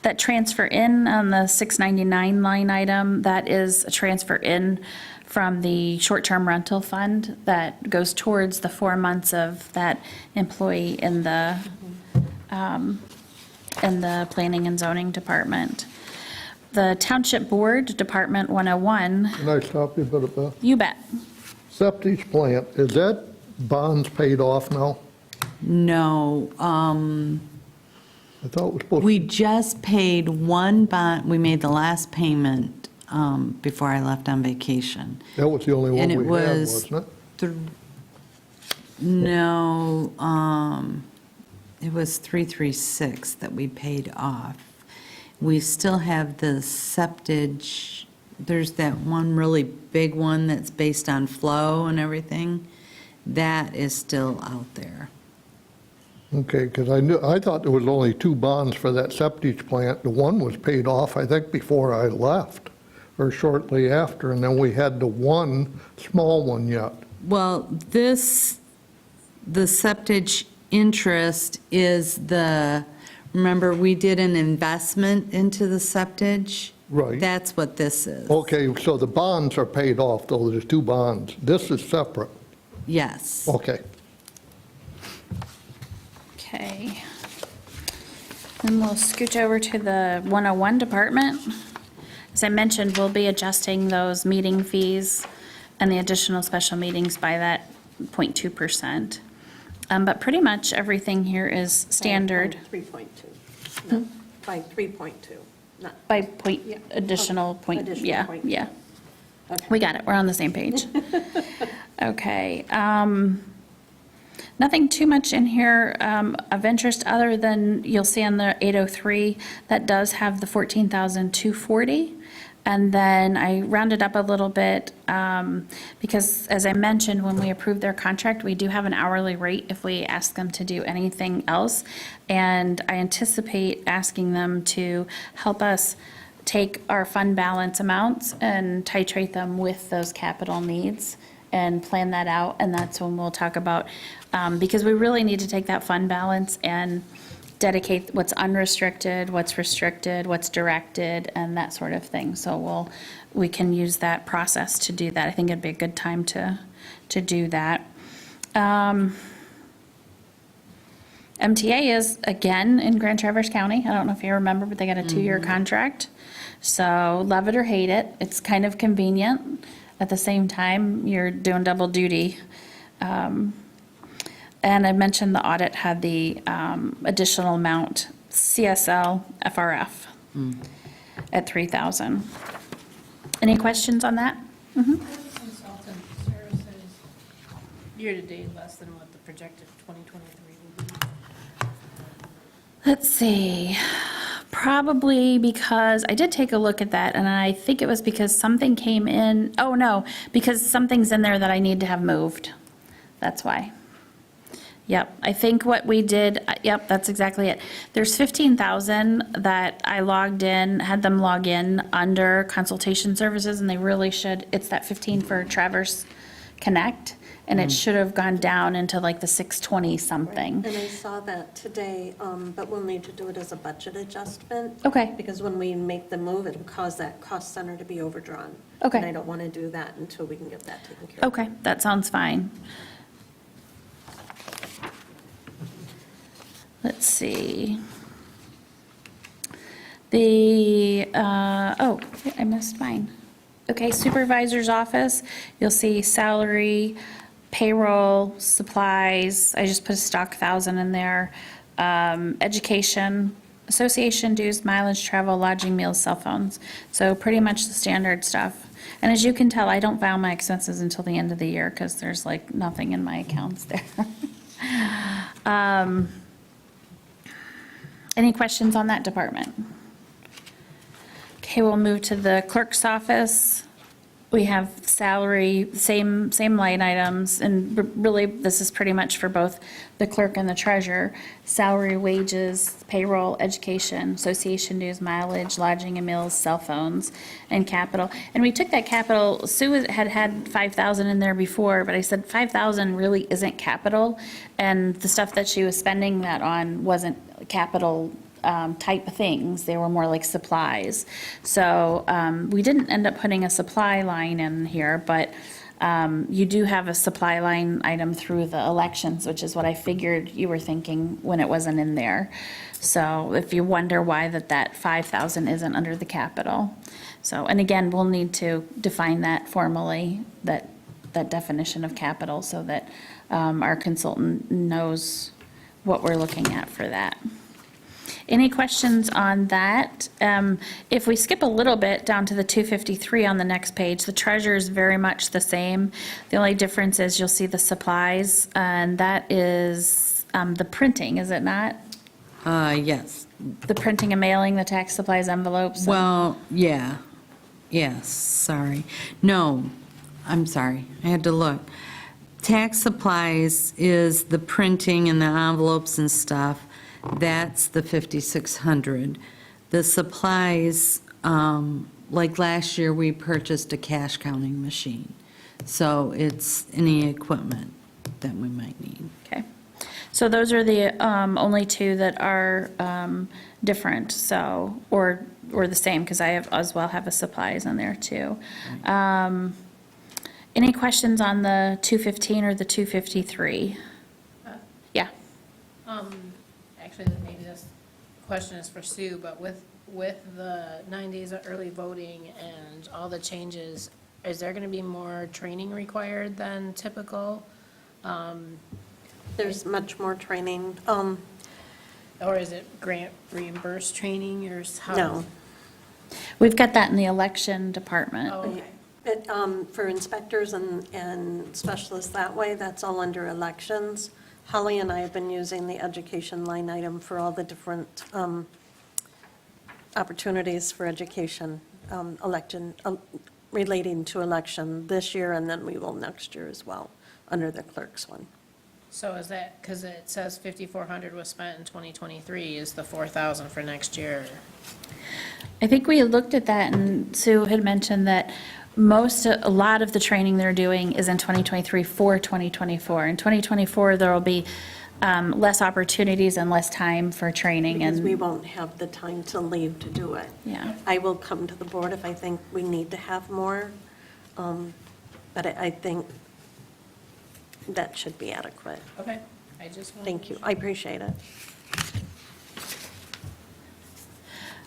that transfer in on the 699 line item, that is a transfer in from the short-term rental fund that goes towards the 4 months of that employee in the planning and zoning department. The Township Board, Department 101, Can I stop you a minute, Beth? you bet. Septic plant, is that bonds paid off now? No, I thought it was supposed we to. just paid one bond, we made the last payment before I left on vacation. That was the only one And it we had, was, wasn't it? no, it was 336 that we paid off. We still have the septage, there's that one really big one that's based on flow and everything. That is still out there. Okay, because I thought there was only 2 bonds for that septic plant. The one was paid off, I think, before I left, or shortly after, and then we had the one small one yet. Well, the septage interest is remember, we did an investment into the septage? Right. That's what this is. Okay, so the bonds are paid off, though, there's 2 bonds. This is separate. Yes. Okay. Okay. Then we'll scooch over to the 101 department. As I mentioned, we'll be adjusting those meeting fees and the additional special meetings by that 0.2%. But pretty much everything here is standard 3.2, no, by 3.2, not, by point, Yeah. additional point, Additional yeah, point. yeah. okay. We got it, we're on the same page. Okay, nothing too much in here of interest, other than you'll see on the 803, that does have the 14,240. And then I rounded up a little bit, because as I mentioned, when we approved their contract, we do have an hourly rate if we ask them to do anything else. And I anticipate asking them to help us take our fund balance amounts and titrate them with those capital needs and plan that out. And that's when we'll talk about, because we really need to take that fund balance and dedicate what's unrestricted, what's restricted, what's directed, and that sort of thing. So we can use that process to do that. I think it'd be a good time to do that. MTA is, again, in Grand Traverse County. I don't know if you remember, but they got a 2-year contract. So love it or hate it, it's kind of convenient. At the same time, you're doing double duty. And I mentioned the audit had the additional amount, CSL, FRF, at 3,000. Any questions on that? Consultant services, year-to-date less than what the projected 2023 will be. Let's see, probably because, I did take a look at that, and I think it was because something came in, oh no, because something's in there that I need to have moved. That's why. Yep, I think what we did, yep, that's exactly it. There's 15,000 that I logged in, had them log in under consultation services, and they really should, it's that 15 for Traverse Connect, and it should have gone down into like the 620 something. And I saw that today, but we'll need to do it as a budget adjustment. Okay. Because when we make the move, it'll cause that cost center to be overdrawn. Okay. And I don't want to do that until we can get that taken care of. Okay, that sounds fine. Let's see. Oh, I missed mine. Okay, supervisor's office, you'll see salary, payroll, supplies, I just put a stock 1,000 in there. Education, association dues, mileage, travel, lodging, meals, cell phones. So pretty much the standard stuff. And as you can tell, I don't file my expenses until the end of the year because there's like nothing in my accounts there. Any questions on that department? Okay, we'll move to the clerk's office. We have salary, same line items, and really, this is pretty much for both the clerk and the treasurer. Salary, wages, payroll, education, association dues, mileage, lodging and meals, cell phones, and capital. And we took that capital, Sue had 5,000 in there before, but I said 5,000 really isn't capital, and the stuff that she was spending that on wasn't capital type of things. They were more like supplies. So we didn't end up putting a supply line in here, but You do have a supply line item through the elections, which is what I figured you were thinking when it wasn't in there. So if you wonder why that 5,000 isn't under the capital. So, and again, we'll need to define that formally, that definition of capital, so that our consultant knows what we're looking at for that. Any questions on that? If we skip a little bit down to the 253 on the next page, the treasure is very much the same. The only difference is you'll see the supplies, and that is the printing, is it not? Yes. The printing and mailing, the tax supplies envelopes? Well, yeah. Yes, sorry. No, I'm sorry. I had to look. Tax supplies is the printing and the envelopes and stuff. That's the 5,600. The supplies, like last year, we purchased a cash counting machine. So it's any equipment that we might need. Okay. So those are the only two that are different, so, or the same, because I as well have a supplies in there too. Any questions on the 215 or the 253? Yeah. Actually, then maybe this question is for Sue, but with the 9 days of early voting and all the changes, is there gonna be more training required than typical? There's much more training. Or is it grant reimbursed training or how? No. We've got that in the election department. Oh, okay. For inspectors and specialists that way, that's all under elections. Holly and I have been using the education line item for all the different opportunities for education, relating to election this year, and then we will next year as well, under the clerk's one. So is that, because it says 5,400 was spent in 2023, is the 4,000 for next year? I think we had looked at that, and Sue had mentioned that a lot of the training they're doing is in 2023 for 2024. In 2024, there will be less opportunities and less time for training, Because we and, won't have the time to leave to do it. yeah. I will come to the board if I think we need to have more, but I think that should be adequate. Okay, I just wanted. Thank you, I appreciate it.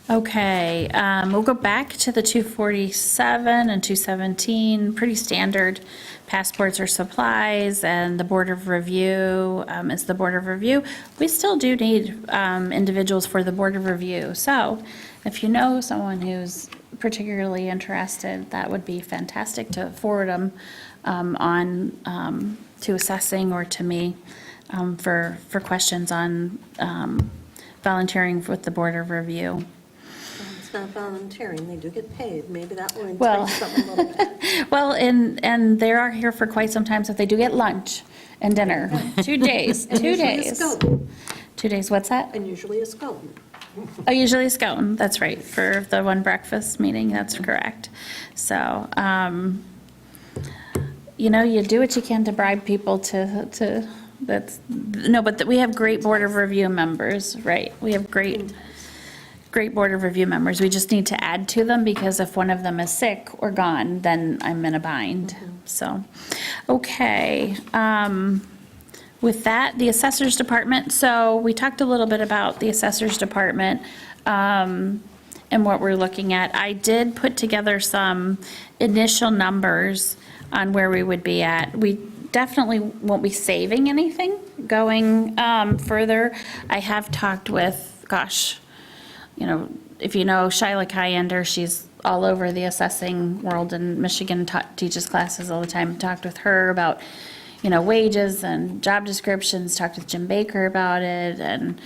Okay, we'll go back to the 247 and 217, pretty standard passports or supplies, and the Board of Review is the Board of Review. We still do need individuals for the Board of Review, so if you know someone who's particularly interested, that would be fantastic to forward them on to assessing or to me for questions on volunteering with the Board of Review. It's not volunteering, they do get paid, maybe that will Well- entice them a little bit. Well, and they are here for quite some time, so they do get lunch and dinner, 2 days, And 2 usually a days. scone, 2 days, what's that? And usually a scone. Oh, usually a scone, that's right, for the one breakfast meeting, that's correct. So, you do what you can to bribe people but we have great Board of Review members, right? We have great Board of Review members. We just need to add to them, because if one of them is sick or gone, then I'm in a bind. So, okay. With that, the Assessors Department, so we talked a little bit about the Assessors Department and what we're looking at. I did put together some initial numbers on where we would be at. We definitely won't be saving anything going further. I have talked with, if you know Shyla Cayender, she's all over the assessing world in Michigan, teaches classes all the time. Talked with her about, wages and job descriptions, talked with Jim Baker about it, and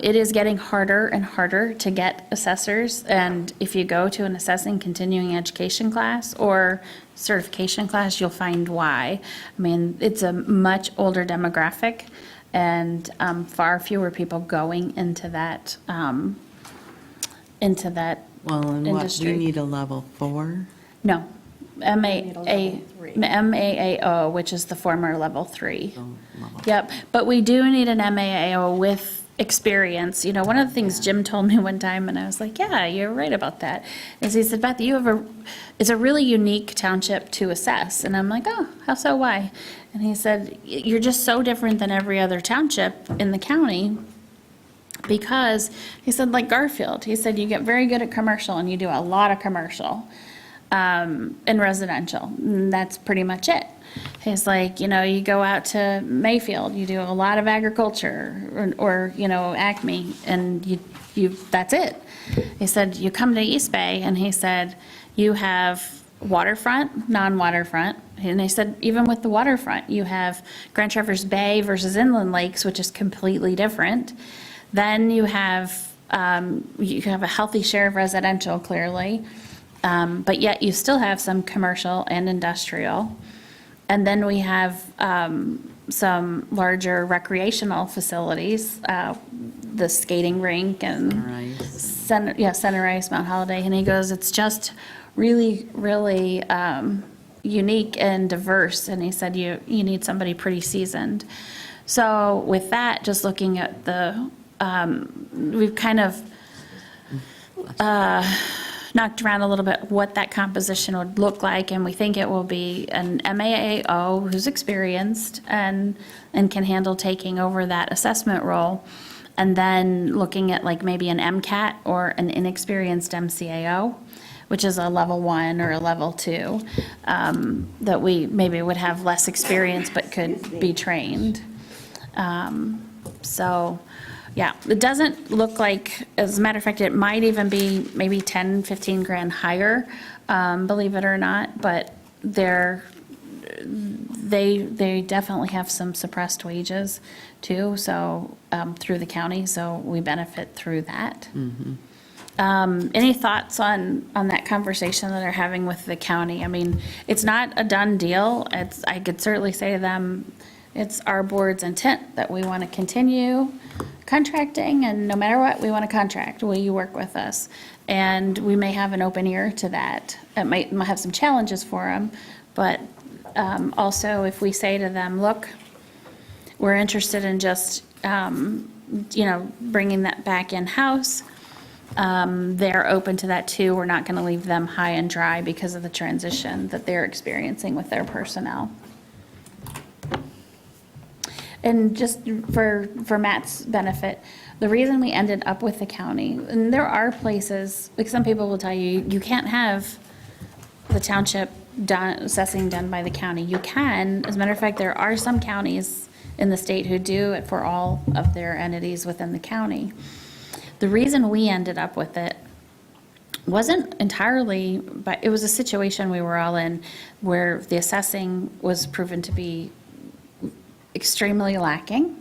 it is getting harder and harder to get assessors. And if you go to an assessing continuing education class or certification class, you'll find why. I mean, it's a much older demographic, and far fewer people going into that Well, and what, industry. you need a level 4? No, need a level 3. MAAO, which is the former level 3. Oh, level- Yep, but we do need an MAAO with experience. You know, one of the things Jim told me one time, and I was like, yeah, you're right about that, is he said, Beth, it's a really unique township to assess. And I'm like, oh, how so, why? And he said, you're just so different than every other township in the county, because, he said, like Garfield, he said, you get very good at commercial, and you do a lot of commercial, and residential, and that's pretty much it. He's like, you know, you go out to Mayfield, you do a lot of agriculture, or you know, Acme, and that's it. He said, you come to East Bay, and he said, you have waterfront, non-waterfront, and he said, even with the waterfront, you have Grand Traverse Bay versus inland lakes, which is completely different. Then you have a healthy share of residential, clearly, but yet you still have some commercial and industrial. And then we have some larger recreational facilities, the skating rink and Sunrise, Mount Holiday. And he goes, it's just really, really unique and diverse. And he said, you need somebody pretty seasoned. So with that, just looking at we've kind of knocked around a little bit what that composition would look like, and we think it will be an MAAO who's experienced and can handle taking over that assessment role, and then looking at like maybe an MCAT or an inexperienced MCAO, which is a level 1 or a level 2, that we maybe would have less experience but could be trained. So, yeah, it doesn't look like, as a matter of fact, it might even be maybe 10, 15 grand higher, believe it or not, but they definitely have some suppressed wages too, so, through the county, so we benefit through that. Any thoughts on that conversation that they're having with the county? I mean, it's not a done deal. I could certainly say to them, it's our board's intent that we want to continue contracting, and no matter what, we want to contract. Will you work with us? And we may have an open ear to that. It might have some challenges for them, but also if we say to them, look, we're interested in just, bringing that back in-house, they're open to that too. We're not going to leave them high and dry because of the transition that they're experiencing with their personnel. And just for Matt's benefit, the reason we ended up with the county, and there are places, like some people will tell you, you can't have the township assessing done by the county. You can, as a matter of fact, there are some counties in the state who do it for all of their entities within the county. The reason we ended up with it wasn't entirely, but it was a situation we were all in where the assessing was proven to be extremely lacking,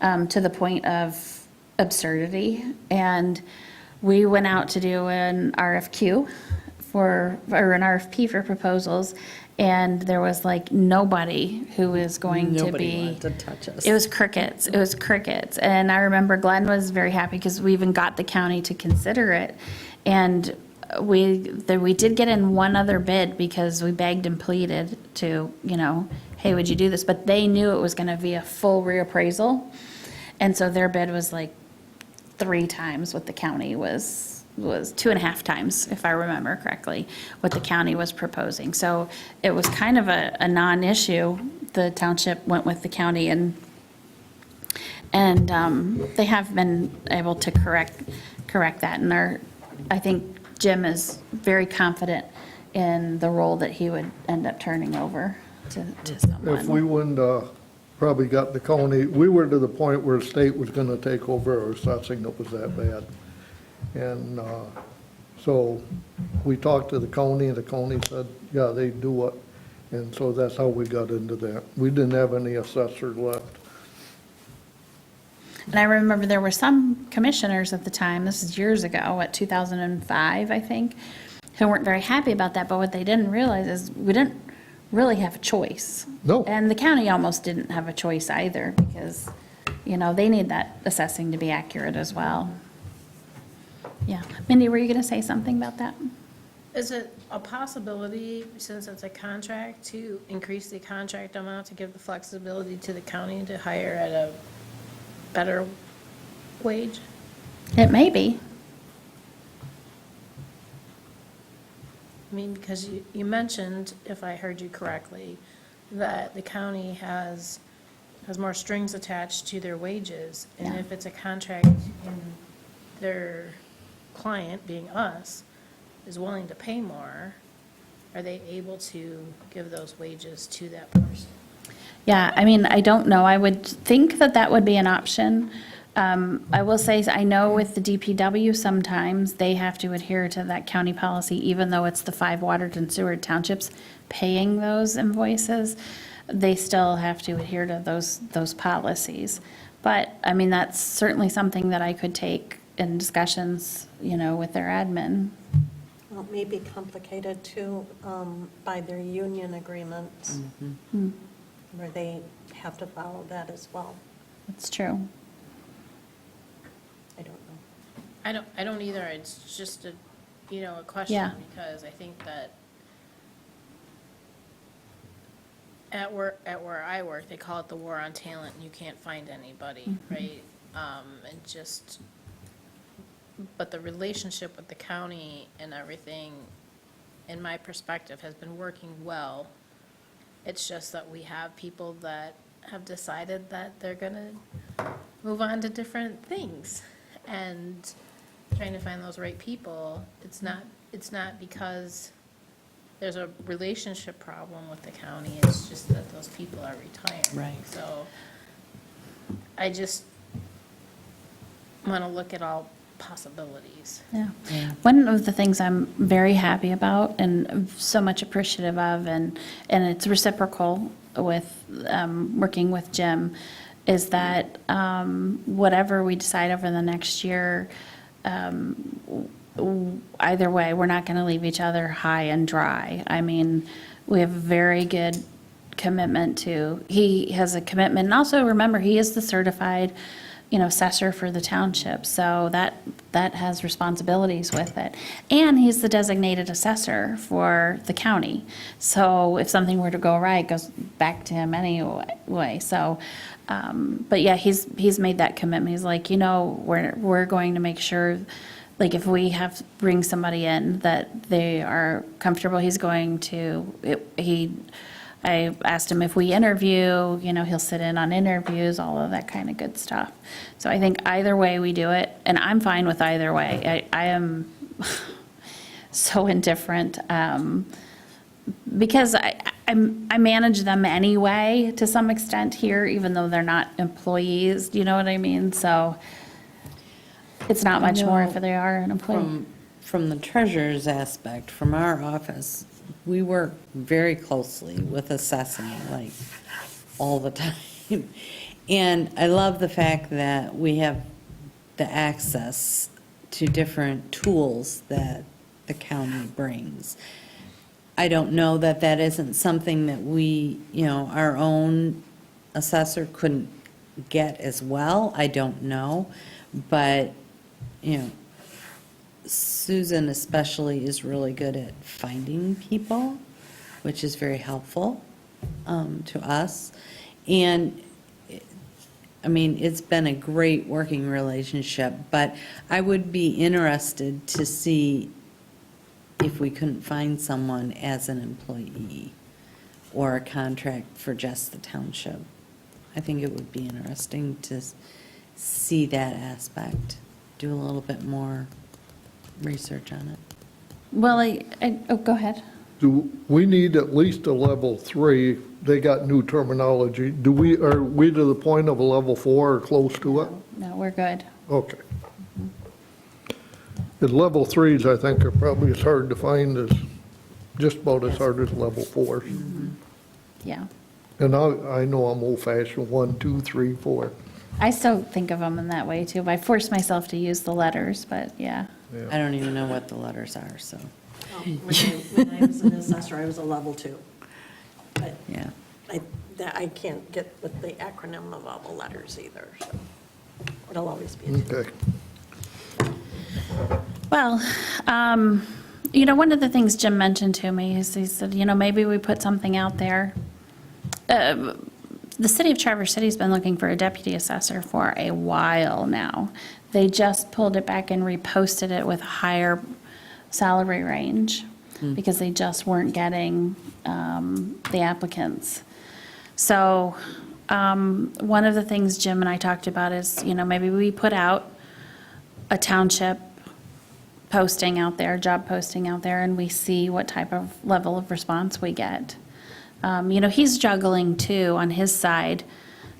to the point of absurdity. And we went out to do an RFQ or an RFP for proposals, and there was like nobody who was going to be. Nobody wanted to touch us. It was crickets. It was crickets. And I remember Glenn was very happy because we even got the county to consider it. And we did get in one other bid because we begged and pleaded to, hey, would you do this? But they knew it was going to be a full reappraisal. And so their bid was like 3 times what the county was 2.5 times, if I remember correctly, what the county was proposing. So it was kind of a non-issue. The township went with the county, and they have been able to correct that. And I think Jim is very confident in the role that he would end up turning over to someone. If we wouldn't probably got the county, we were to the point where the state was going to take over our assessing, it was that bad. And so we talked to the county, and the county said, yeah, they do it. And so that's how we got into that. We didn't have any assessors left. And I remember there were some commissioners at the time, this is years ago, 2005, I think, who weren't very happy about that, but what they didn't realize is we didn't really have a choice. No. And the county almost didn't have a choice either, because, they need that assessing to be accurate as well. Yeah. Mindy, were you going to say something about that? Is it a possibility, since it's a contract, to increase the contract amount to give the flexibility to the county to hire at a better wage? It may be. I mean, because you mentioned, if I heard you correctly, that the county has more strings attached to their wages. And Yeah. if it's a contract and their client, being us, is willing to pay more, are they able to give those wages to that person? Yeah, I mean, I don't know. I would think that that would be an option. I will say, I know with the DPW, sometimes they have to adhere to that county policy, even though it's the 5 watered and sewered townships paying those invoices, they still have to adhere to those policies. But, I mean, that's certainly something that I could take in discussions, with their admin. Well, it may be complicated too, by their union agreements, where they have to follow that as well. It's true. I don't know. I don't either. It's just a question, Yeah. because I think that at where I work, they call it the war on talent, and you can't find anybody, right? But the relationship with the county and everything, in my perspective, has been working well. It's just that we have people that have decided that they're gonna move on to different things. And trying to find those right people, it's not because there's a relationship problem with the county, it's just that those people are retiring. Right. So I just want to look at all possibilities. Yeah. Yeah. One of the things I'm very happy about and so much appreciative of, and it's reciprocal with working with Jim, is that whatever we decide over the next year, either way, we're not going to leave each other high and dry. I mean, we have very good commitment he has a commitment, and also remember, he is the certified, assessor for the township, so that has responsibilities with it. And he's the designated assessor for the county, so if something were to go right, it goes back to him anyway, so, but yeah, he's made that commitment. He's like, we're going to make sure, like, if we have to bring somebody in, that they are comfortable. He's going to, I asked him if we interview, he'll sit in on interviews, all of that kind of good stuff. So I think either way we do it, and I'm fine with either way. I am so indifferent, because I manage them anyway to some extent here, even though they're not employees, do you know what I mean? So it's not much more if they are an employee. From the treasurer's aspect, from our office, we work very closely with assessing, like, all the time. And I love the fact that we have the access to different tools that the county brings. I don't know that that isn't something that we, our own assessor couldn't get as well. I don't know. But, Susan especially is really good at finding people, which is very helpful to us. And, it's been a great working relationship, but I would be interested to see if we couldn't find someone as an employee or a contract for just the township. I think it would be interesting to see that aspect, do a little bit more research on it. Well, go ahead. Do we need at least a level 3? They got new terminology. Are we to the point of a level 4 or close to it? No, we're good. Okay. The level 3s, I think, are probably as hard to find as, just about as hard as level 4s. Yeah. And I know I'm old-fashioned, 1, 2, 3, 4. I still think of them in that way too. I force myself to use the letters, but yeah. I don't even know what the letters are, so, When I was an assessor, I was a level 2. But yeah. I can't get with the acronym of all the letters either, so it'll always be a 2. Okay. Well, one of the things Jim mentioned to me is he said, maybe we put something out there. the city of Traverse City's been looking for a deputy assessor for a while now. They just pulled it back and reposted it with a higher salary range because they just weren't getting the applicants. So one of the things Jim and I talked about is, maybe we put out a township posting out there, job posting out there, and we see what type of level of response we get. He's juggling too on his side,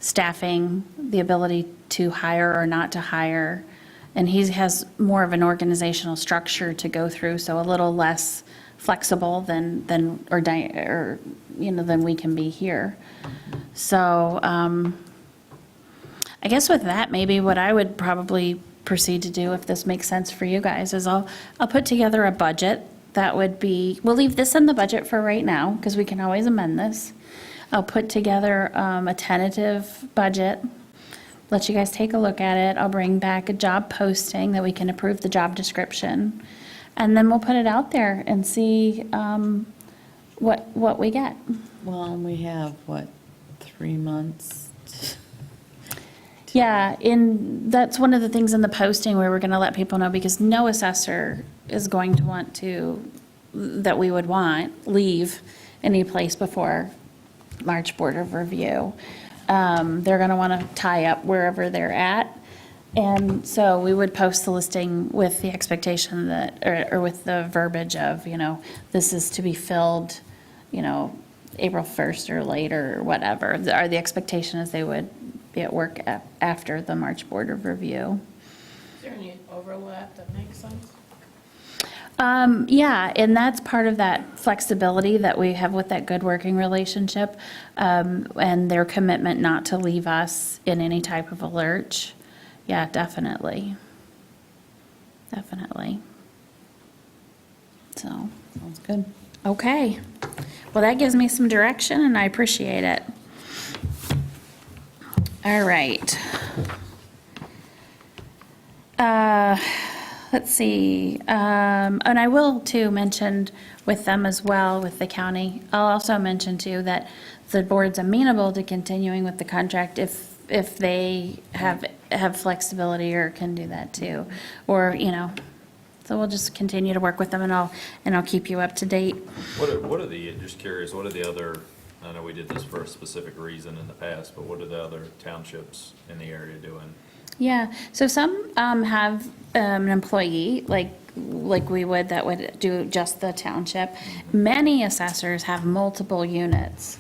staffing, the ability to hire or not to hire. And he has more of an organizational structure to go through, so a little less flexible than we can be here. So I guess with that, maybe what I would probably proceed to do, if this makes sense for you guys, is I'll put together a budget that would be, we'll leave this in the budget for right now, because we can always amend this. I'll put together a tentative budget, let you guys take a look at it. I'll bring back a job posting that we can approve the job description. And then we'll put it out there and see what we get. Well, we have, 3 months? Yeah, that's one of the things in the posting where we're going to let people know, because no assessor is going to want to, that we would want, leave any place before March Board of Review. They're going to want to tie up wherever they're at. And so we would post the listing with the expectation that, or with the verbiage of, this is to be filled, April 1st or later or whatever. Or the expectation is they would be at work after the March Board of Review. Is there any overlap that makes sense? Yeah, and that's part of that flexibility that we have with that good working relationship, and their commitment not to leave us in any type of a lurch. Yeah, definitely. Definitely. So, Sounds good. okay. Well, that gives me some direction, and I appreciate it. All right. Let's see, and I will too mention with them as well, with the county, I'll also mention too that the board's amenable to continuing with the contract if they have flexibility or can do that too. Or, so we'll just continue to work with them, and I'll keep you up to date. What are the, just curious, what are the other, I know we did this for a specific reason in the past, but what are the other townships in the area doing? Yeah, so some have an employee, like we would, that would do just the township. Many assessors have multiple units.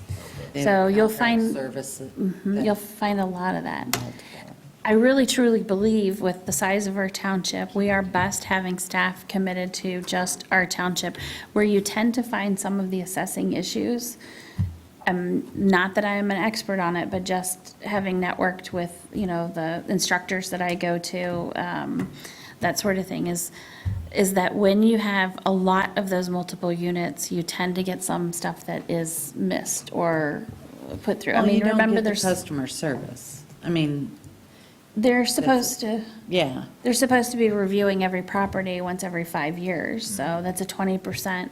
They So have you'll contract find, Services. you'll find a lot of that. I really truly believe with the size of our township, we are best having staff committed to just our township, where you tend to find some of the assessing issues. Not that I am an expert on it, but just having networked with, the instructors that I go to, that sort of thing, is that when you have a lot of those multiple units, you tend to get some stuff that is missed or put through. I Well, mean, you don't remember get the there's, customer service. I mean, they're supposed to. yeah. They're supposed to be reviewing every property once every 5 years, so that's a 20%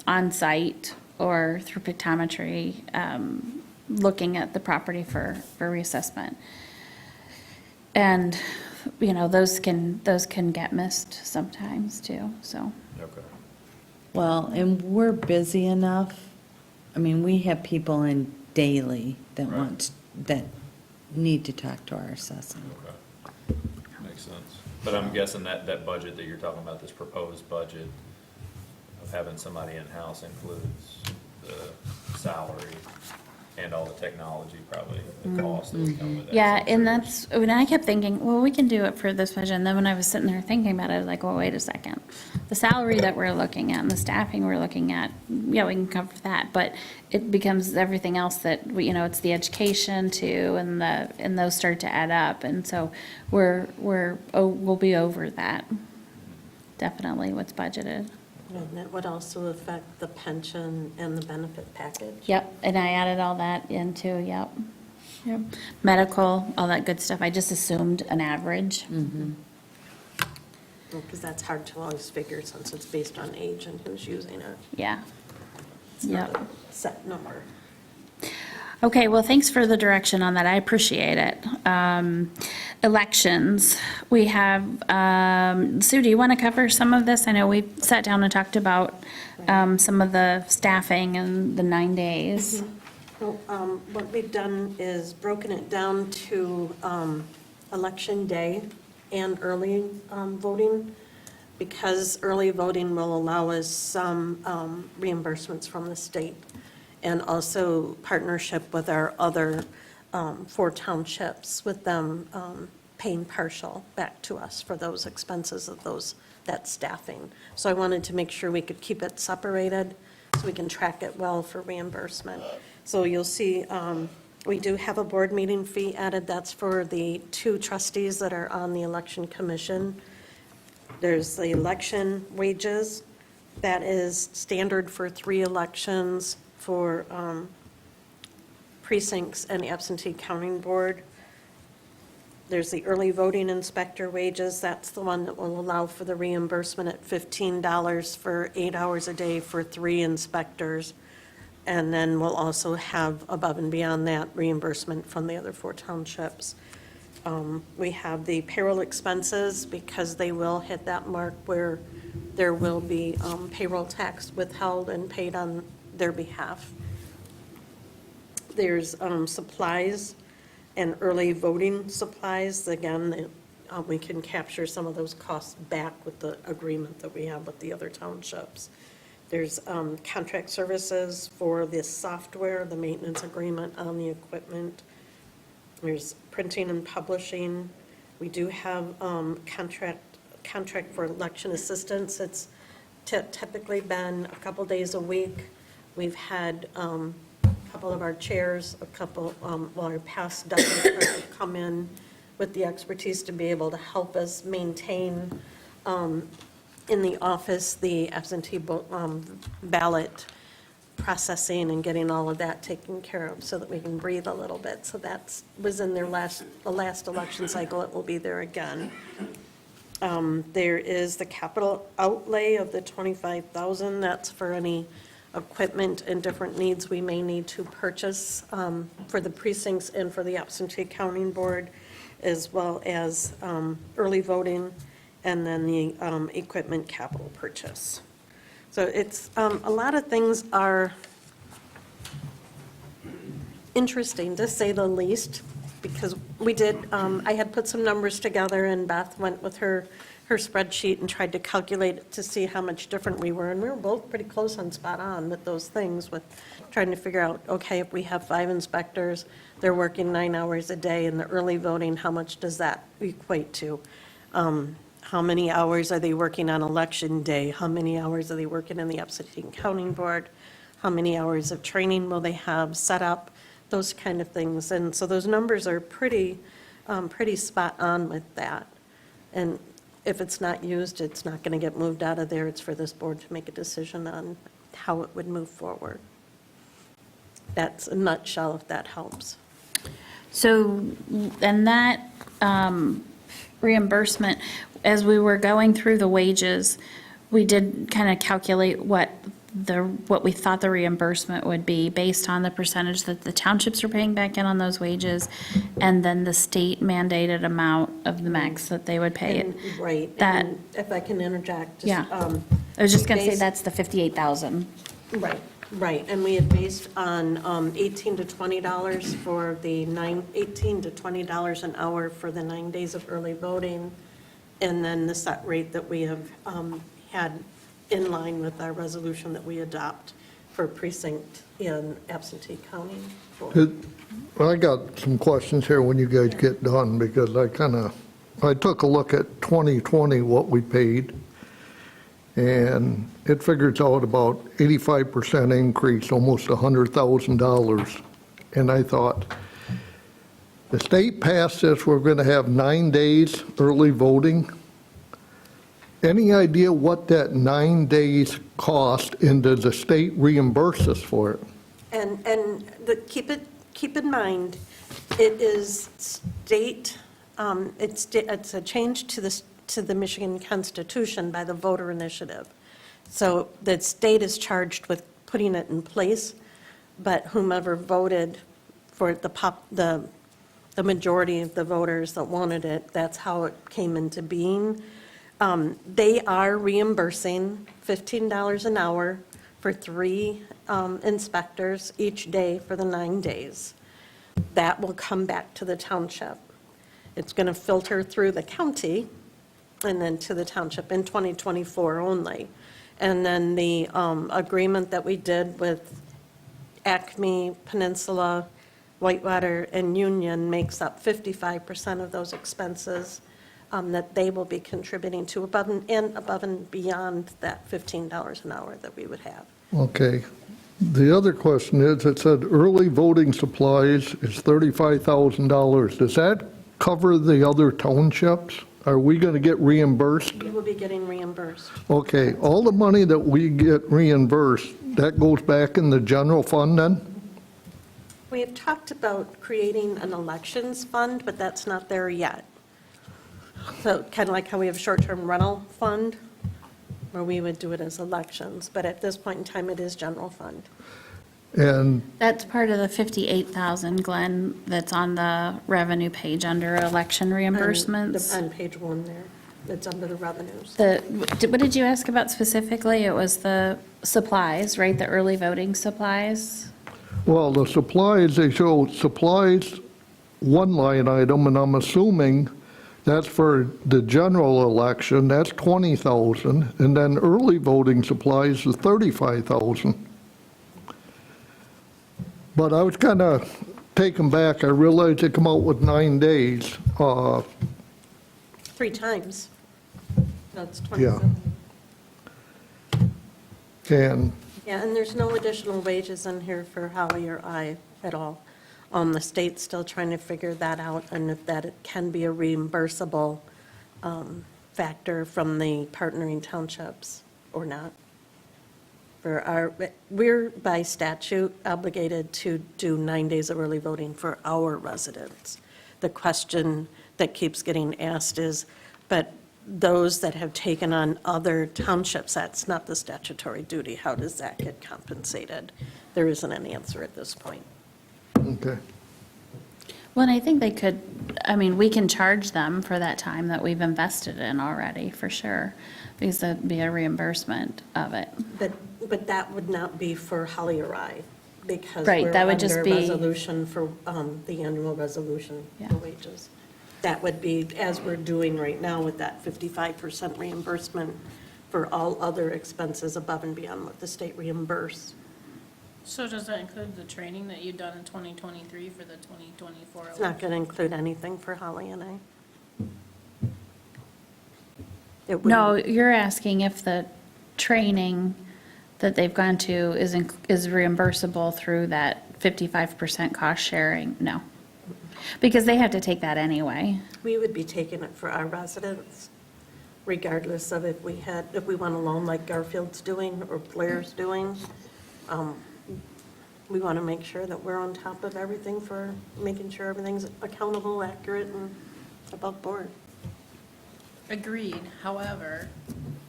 on-site or through pictometry, looking at the property for reassessment. And, those can get missed sometimes too, so. Okay. Well, and we're busy enough. I mean, we have people in daily that Right. that need to talk to our assessing. Okay. Makes sense. But I'm guessing that budget that you're talking about, this proposed budget of having somebody in-house, includes the salary and all the technology, probably, the cost that would come with that. Yeah, So I'm and sure that's, when I kept thinking, well, we can do it for this budget, and then when I was sitting there thinking about it, I was like, well, wait a second. The salary that we're looking at and the staffing we're looking at, yeah, we can cover that, but it becomes everything else that, it's the education too, and those start to add up, and so we'll be over that. Definitely what's budgeted. And that would also affect the pension and the benefit package. Yep, and I added all that into, yep. Medical, all that good stuff. I just assumed an average. Because that's hard to always figure since it's based on age and who's using it. Yeah. It's not Yep. a set number. Okay, well, thanks for the direction on that. I appreciate it. Elections, we have, Sue, do you want to cover some of this? I know we sat down and talked about some of the staffing and the 9 days. Well, what we've done is broken it down to election day and early voting, because early voting will allow us some reimbursements from the state, and also partnership with our other 4 townships, with them paying partial back to us for those expenses of that staffing. So I wanted to make sure we could keep it separated, so we can track it well for reimbursement. So you'll see, we do have a board meeting fee added. That's for the 2 trustees that are on the election commission. There's the election wages. That is standard for 3 elections for precincts and absentee counting board. There's the early voting inspector wages. That's the one that will allow for the reimbursement at $15 for 8 hours a day for 3 inspectors. And then we'll also have, above and beyond that, reimbursement from the other 4 townships. We have the payroll expenses, because they will hit that mark where there will be payroll tax withheld and paid on their behalf. There's supplies and early voting supplies. Again, we can capture some of those costs back with the agreement that we have with the other townships. There's contract services for the software, the maintenance agreement on the equipment. There's printing and publishing. We do have contract for election assistance. It's typically been a couple days a week. We've had a couple of our chairs, our past deputies have come in with the expertise to be able to help us maintain in the office the absentee ballot processing and getting all of that taken care of, so that we can breathe a little bit. So that was in the last election cycle. It will be there again. There is the capital outlay of the $25,000. That's for any equipment and different needs we may need to purchase for the precincts and for the absentee counting board, as well as early voting, and then the equipment capital purchase. So it's, a lot of things are interesting, to say the least, because we did, I had put some numbers together, and Beth went with her spreadsheet and tried to calculate it to see how much different we were, and we were both pretty close on spot on with those things, with trying to figure out, okay, if we have 5 inspectors, they're working 9 hours a day, and the early voting, how much does that equate to? How many hours are they working on election day? How many hours are they working in the absentee counting board? How many hours of training will they have set up? Those kind of things. And so those numbers are pretty spot on with that. And if it's not used, it's not going to get moved out of there. It's for this board to make a decision on how it would move forward. That's a nutshell, if that helps. So, and that reimbursement, as we were going through the wages, we did kind of calculate what we thought the reimbursement would be based on the percentage that the townships are paying back in on those wages, and then the state mandated amount of the max that they would pay it. And, right. That- And if I can interject. just, Yeah. I was just going to say based- that's the 58,000. Right, and we had based on $18 to $20 for the $18 to $20 an hour for the 9 days of early voting, and then the set rate that we have had in line with our resolution that we adopt for precinct and absentee counting. Well, I got some questions here when you guys get done, because I took a look at 2020, what we paid, and it figures out about 85% increase, almost $100,000. And I thought, the state passed this, we're going to have 9 days early voting. Any idea what that 9 days cost, and does the state reimburse us for it? And keep in mind, it is state, it's a change to the Michigan Constitution by the voter initiative. So the state is charged with putting it in place, but whomever voted for the majority of the voters that wanted it, that's how it came into being. They are reimbursing $15 an hour for 3 inspectors each day for the 9 days. That will come back to the township. It's going to filter through the county and then to the township in 2024 only. And then the agreement that we did with Acme, Peninsula, Whitewater, and Union makes up 55% of those expenses that they will be contributing to above and beyond that $15 an hour that we would have. Okay. The other question is, it said early voting supplies is $35,000. Does that cover the other townships? Are we going to get reimbursed? We will be getting reimbursed. Okay, all the money that we get reimbursed, that goes back in the general fund then? We have talked about creating an elections fund, but that's not there yet. So kind of like how we have short-term rental fund, where we would do it as elections, but at this point in time, it is general fund. And, That's part of the 58,000, Glenn, that's on the revenue page under election reimbursements. On page 1 there, it's under the revenues. What did you ask about specifically? It was the supplies, right? The early voting supplies? well, the supplies, they show supplies, one line item, and I'm assuming that's for the general election, that's 20,000, and then early voting supplies is 35,000. But I was kind of taken back. I realized they come out with 9 days. 3 times. That's Yeah. 27. And, Yeah, and there's no additional wages in here for Holly or I at all. The state's still trying to figure that out, and if that can be a reimbursable factor from the partnering townships or not. We're by statute obligated to do 9 days of early voting for our residents. The question that keeps getting asked is, but those that have taken on other townships, that's not the statutory duty. How does that get compensated? There isn't an answer at this point. okay. Well, and I think they could, I mean, we can charge them for that time that we've invested in already, for sure, because that'd be a reimbursement of it. But that would not be for Holly or I, because Right, we're that would just under be- resolution for, the annual resolution Yeah. for wages. That would be, as we're doing right now with that 55% reimbursement for all other expenses above and beyond what the state reimburse. So does that include the training that you've done in 2023 for the 2024 It's election? not going to include anything for Holly and I. It wouldn't- No, you're asking if the training that they've gone to is reimbursable through that 55% cost sharing? No. Because they have to take that anyway. We would be taking it for our residents, regardless of if we went alone like Garfield's doing or Blair's doing. We want to make sure that we're on top of everything for making sure everything's accountable, accurate, and above board. Agreed. However,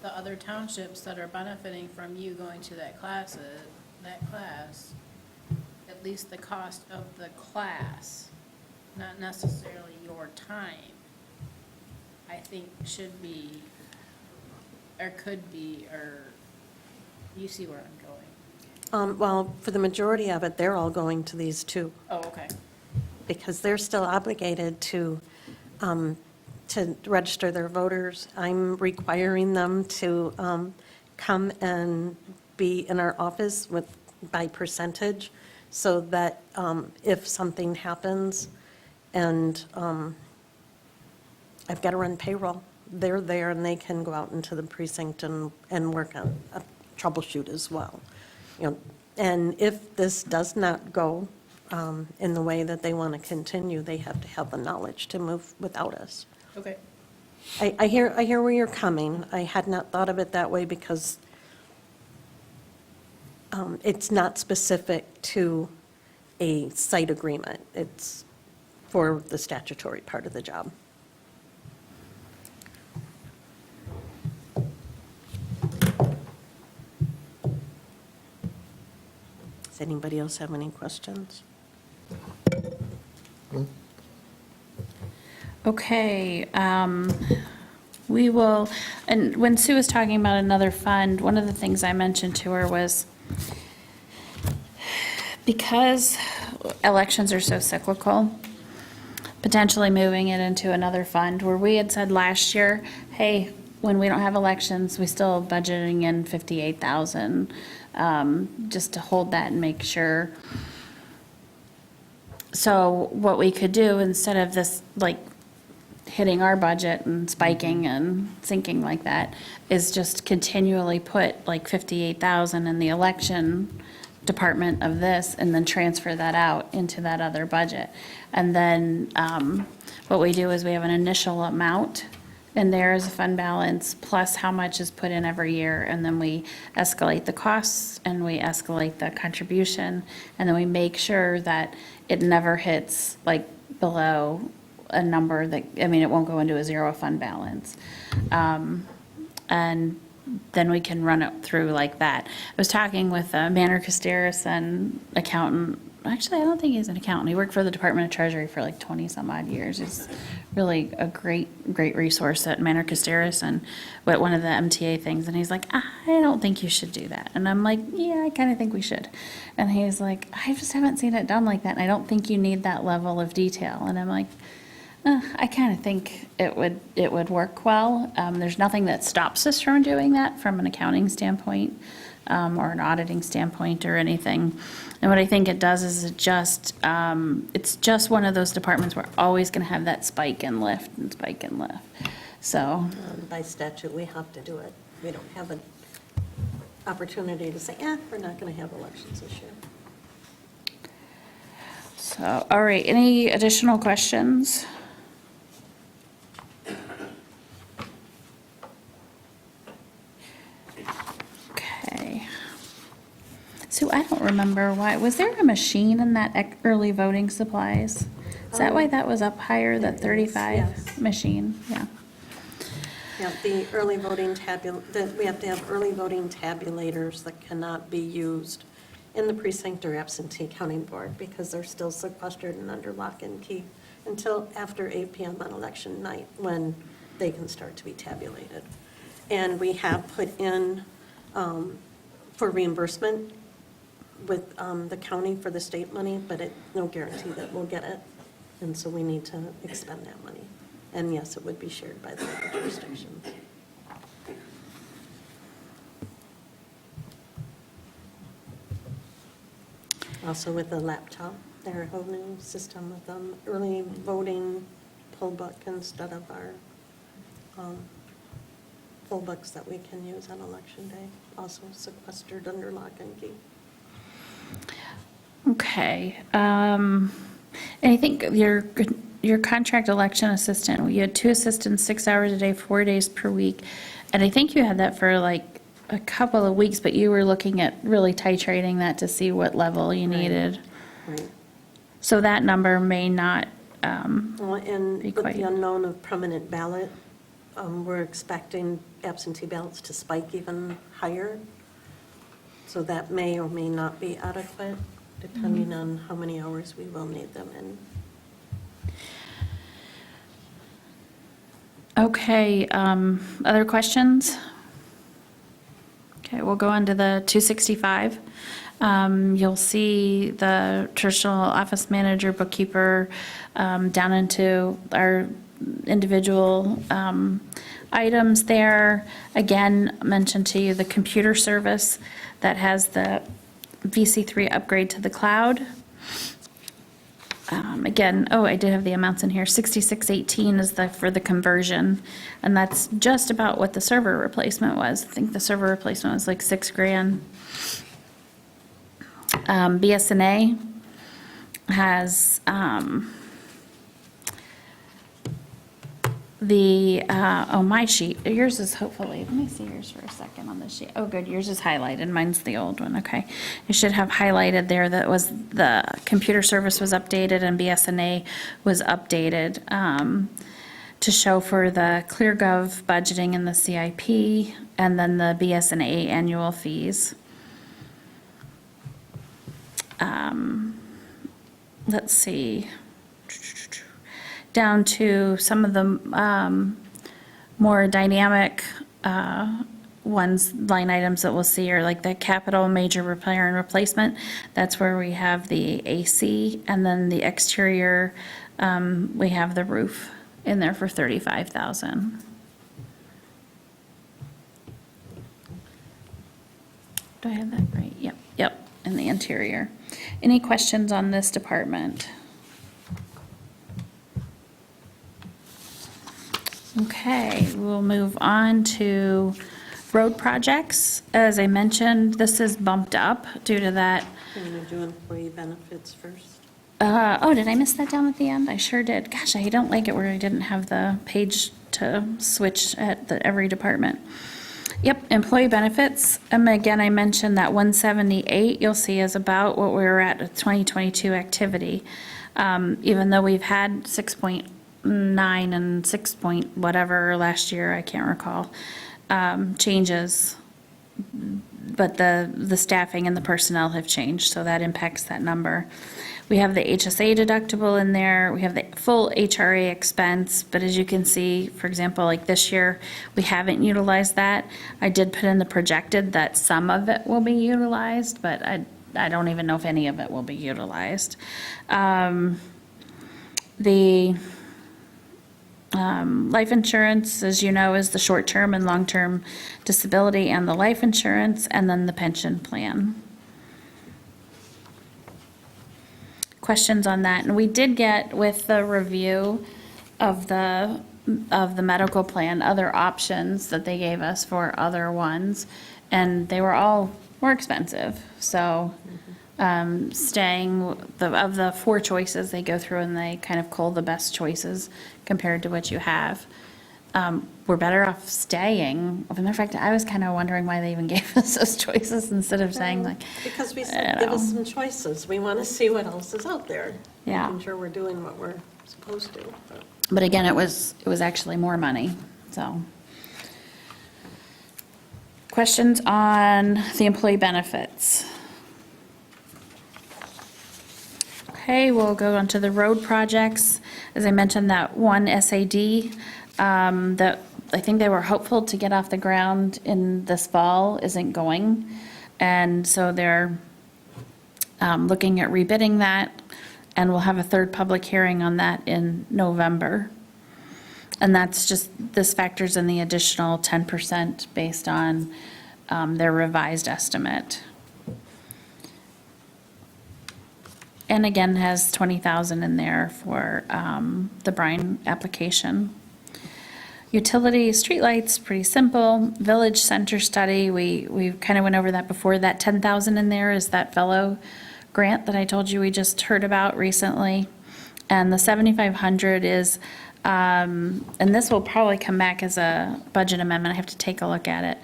the other townships that are benefiting from you going to that class, at least the cost of the class, not necessarily your time, I think should be, or could be, or you see where I'm going. Well, for the majority of it, they're all going to these two, Oh, okay. because they're still obligated to register their voters. I'm requiring them to come and be in our office by percentage, so that if something happens and I've got to run payroll, they're there and they can go out into the precinct and work on troubleshoot as well. You know, and if this does not go in the way that they want to continue, they have to have the knowledge to move without us. Okay. I hear where you're coming. I had not thought of it that way because it's not specific to a site agreement. It's for the statutory part of the job. Does anybody else have any questions? Okay, we will, and when Sue was talking about another fund, one of the things I mentioned to her was, because elections are so cyclical, potentially moving it into another fund, where we had said last year, hey, when we don't have elections, we still budgeting in 58,000, just to hold that and make sure. So what we could do, instead of this, like, hitting our budget and spiking and sinking like that, is just continually put like 58,000 in the election department of this, and then transfer that out into that other budget. And then, what we do is we have an initial amount, and there is a fund balance, plus how much is put in every year, and then we escalate the costs, and we escalate the contribution, and then we make sure that it never hits like below a number that, I mean, it won't go into a zero fund balance. And then we can run it through like that. I was talking with Manor Casteris, accountant. Actually, I don't think he's an accountant. He worked for the Department of Treasury for like 20 some odd years. He's really a great resource at Manor Casteris and what one of the MTA things. And he's like, I don't think you should do that. And I'm like, yeah, I kind of think we should. And he's like, I just haven't seen it done like that. And I don't think you need that level of detail. And I'm like, I kind of think it would work well. There's nothing that stops us from doing that from an accounting standpoint, or an auditing standpoint or anything. And what I think it does is it's just one of those departments we're always going to have that spike and lift and spike and lift. So, By statute, we have to do it. We don't have an opportunity to say, we're not going to have elections this year. so, all right, any additional questions? Okay. So I don't remember why, was there a machine in that early voting supplies? Is that why that was up higher, that There is, 35 yes. machine? Yeah. Yeah, the early voting we have to have early voting tabulators that cannot be used in the precinct or absentee counting board because they're still sequestered and under lock and key until after 8 p.m. on election night when they can start to be tabulated. And we have put in for reimbursement with the county for the state money, but no guarantee that we'll get it. And so we need to expend that money. And yes, it would be shared by the other jurisdictions. Also with the laptop, they're a whole new system with early voting poll book instead of our poll books that we can use on election day, also sequestered under lock and key. Okay. And I think your contract election assistant, you had 2 assistants, 6 hours a day, 4 days per week. And I think you had that for like a couple of weeks, but you were looking at really titrating that to see what level you needed. Right. So that number may not, Well, and Be with quite- the unknown of permanent ballot, we're expecting absentee ballots to spike even higher. So that may or may not be adequate, depending on how many hours we will need them in. okay, other questions? Okay, we'll go on to the 265. You'll see the traditional office manager, bookkeeper, down into our individual items there. Again, mentioned to you the computer service that has the VC3 upgrade to the cloud. Again, I did have the amounts in here. 6618 is for the conversion, and that's just about what the server replacement was. I think the server replacement was like $6,000. BSNA has my sheet. Yours is hopefully, let me see yours for a second on the sheet. Oh, good, yours is highlighted. Mine's the old one, okay. It should have highlighted there that was the computer service was updated and BSNA was updated to show for the ClearGov budgeting and the CIP, and then the BSNA annual fees. let's see, down to some of the more dynamic line items that we'll see are like the capital major repair and replacement. That's where we have the AC, and then the exterior, we have the roof in there for 35,000. Do I have that right? Yep, in the interior. Any questions on this department? Okay, we'll move on to road projects. As I mentioned, this is bumped up due to that. You want to do employee benefits first? Oh, did I miss that down at the end? I sure did. Gosh, I don't like it where I didn't have the page to switch at every department. Yep, employee benefits. Again, I mentioned that 178 you'll see is about what we were at with 2022 activity. Even though we've had 6.9 and 6 point whatever last year, I can't recall, changes. But the staffing and the personnel have changed, so that impacts that number. We have the HSA deductible in there, we have the full HRA expense, but as you can see, for example, like this year, we haven't utilized that. I did put in the projected that some of it will be utilized, but I don't even know if any of it will be utilized. The life insurance, as you know, is the short-term and long-term disability and the life insurance, and then the pension plan. Questions on that? And we did get, with the review of the medical plan, other options that they gave us for other ones, and they were all more expensive. So staying, of the 4 choices, they go through and they kind of cull the best choices compared to what you have. We're better off staying. As a matter of fact, I was kind of wondering why they even gave us those choices instead of saying like, Because we I said, don't give us know. some choices. We want to see what else is out there. Yeah. Making sure we're doing what we're supposed to. but- But again, it was actually more money, so. Questions on the employee benefits? Okay, we'll go on to the road projects. As I mentioned, that one SAD, that I think they were hopeful to get off the ground in this fall isn't going. And so they're looking at rebidding that, and we'll have a third public hearing on that in November. And that's just, this factors in the additional 10% based on their revised estimate. And again, has 20,000 in there for the brine application. Utility, streetlights, pretty simple. Village center study, we kind of went over that before. That 10,000 in there is that fellow grant that I told you we just heard about recently. And the 7,500 is, and this will probably come back as a budget amendment. I have to take a look at it.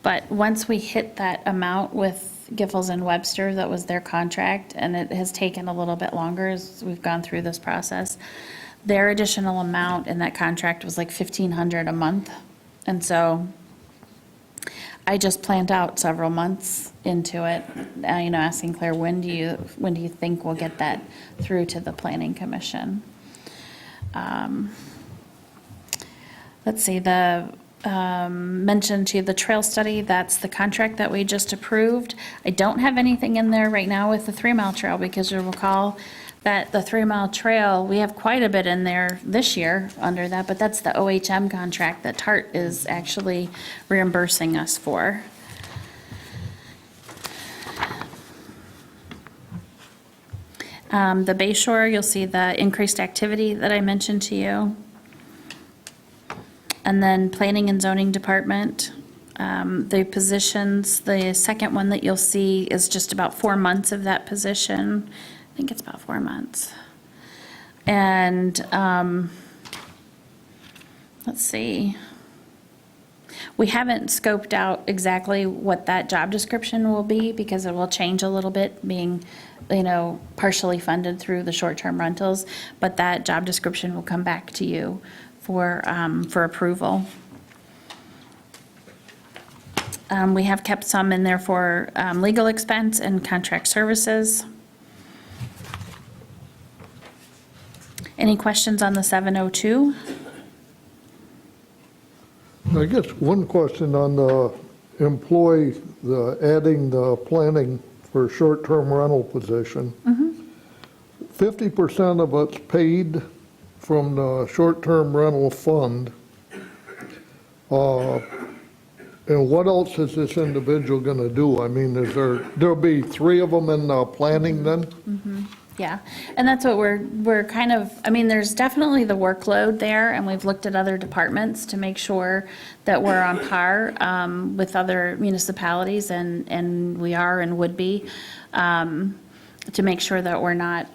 But once we hit that amount with Giffords and Webster, that was their contract, and it has taken a little bit longer as we've gone through this process. Their additional amount in that contract was like $1,500 a month. And so I just planned out several months into it, asking Claire, when do you think we'll get that through to the Planning Commission? Let's see, mentioned to you the trail study, that's the contract that we just approved. I don't have anything in there right now with the 3-mile trail, because you'll recall that the 3-mile trail, we have quite a bit in there this year under that, but that's the OHM contract that TART is actually reimbursing us for. The Bay Shore, you'll see the increased activity that I mentioned to you. And then Planning and Zoning Department, the positions, the second one that you'll see is just about 4 months of that position. I think it's about 4 months. And let's see. We haven't scoped out exactly what that job description will be, because it will change a little bit, being, partially funded through the short-term rentals. But that job description will come back to you for approval. We have kept some in there for legal expense and contract services. Any questions on the 702? I guess one question on the employee, adding the planning for short-term rental position. 50% of it's paid from the short-term rental fund. And what else is this individual gonna do? I mean, there'll be 3 of them in planning then? Yeah, and that's what we're kind of, I mean, there's definitely the workload there, and we've looked at other departments to make sure that we're on par with other municipalities, and we are and would be, to make sure that we're not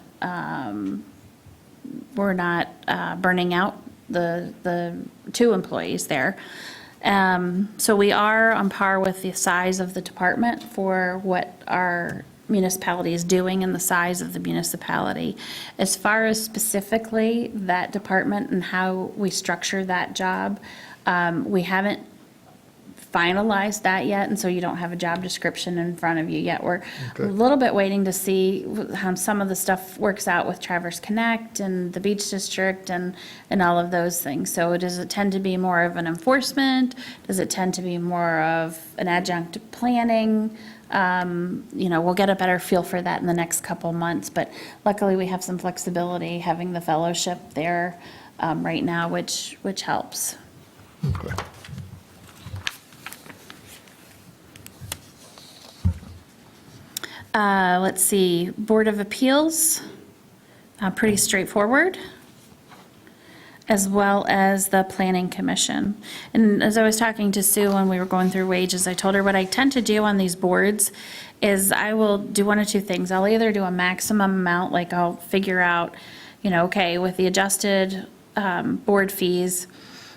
burning out the 2 employees there. So we are on par with the size of the department for what our municipality is doing and the size of the municipality. As far as specifically that department and how we structure that job, we haven't finalized that yet, and so you don't have a job description in front of you yet. We're a little bit waiting to see how some of the stuff works out with Traverse Connect and the Beach District and all of those things. So does it tend to be more of an enforcement? Does it tend to be more of an adjunct to planning? We'll get a better feel for that in the next couple months, but luckily we have some flexibility having the fellowship there right now, which helps. Okay. Let's see, Board of Appeals, pretty straightforward, as well as the Planning Commission. And as I was talking to Sue when we were going through wages, I told her what I tend to do on these boards is I will do one of 2 things. I'll either do a maximum amount, like I'll figure out, okay, with the adjusted board fees,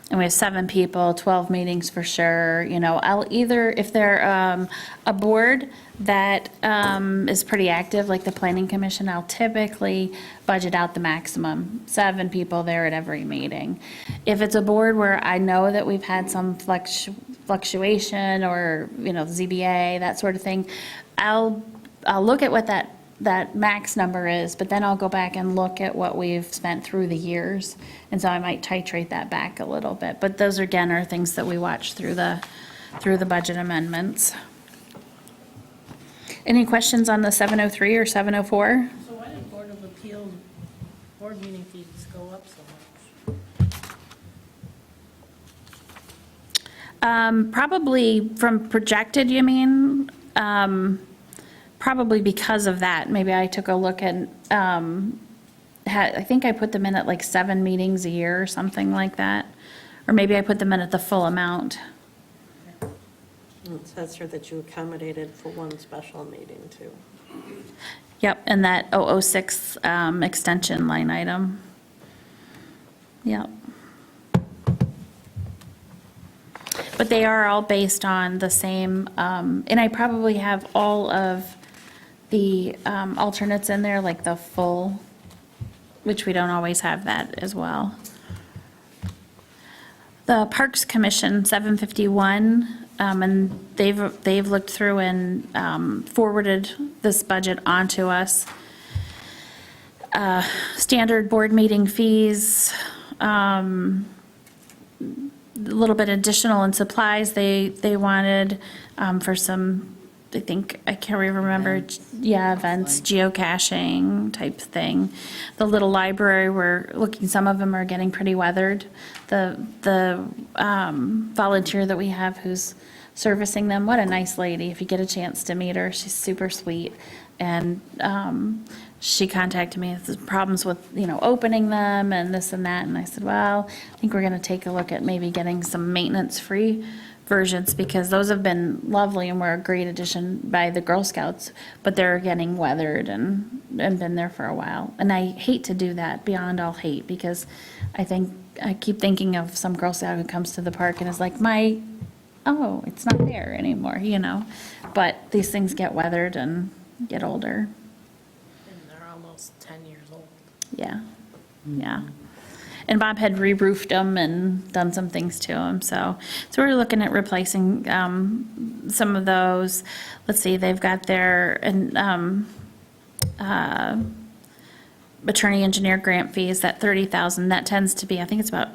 and we have 7 people, 12 meetings for sure, I'll either, if they're a board that is pretty active, like the Planning Commission, I'll typically budget out the maximum, 7 people there at every meeting. If it's a board where I know that we've had some fluctuation or, ZBA, that sort of thing, I'll look at what that max number is, but then I'll go back and look at what we've spent through the years. And so I might titrate that back a little bit. But those, again, are things that we watch through the budget amendments. Any questions on the 703 or 704? So why did Board of Appeals, board meeting fees go up so much? Probably from projected, you mean? Probably because of that. Maybe I took a look at, I think I put them in at like 7 meetings a year or something like that. Or maybe I put them in at the full amount. It says here that you accommodated for 1 special meeting too. Yep, and that 006 extension line item. Yep. But they are all based on the same, and I probably have all of the alternates in there, like the full, which we don't always have that as well. The Parks Commission, 751, and they've looked through and forwarded this budget onto us. Standard board meeting fees, a little bit additional in supplies they wanted for some, I think, I can't remember, events, geocaching type thing. The little library, we're looking, some of them are getting pretty weathered. The volunteer that we have who's servicing them, what a nice lady. If you get a chance to meet her, she's super sweet. And she contacted me with problems with, opening them and this and that. And I said, well, I think we're going to take a look at maybe getting some maintenance-free versions, because those have been lovely and were a great addition by the Girl Scouts, but they're getting weathered and been there for a while. And I hate to do that, beyond all hate, because I keep thinking of some Girl Scout who comes to the park and is like, it's not there anymore, But these things get weathered and get older. And they're almost 10 years old. Yeah, yeah. And Bob had re-roofed them and done some things to them, so we're looking at replacing some of those. Let's see, they've got their attorney engineer grant fees, that 30,000, that tends to be, I think it's about,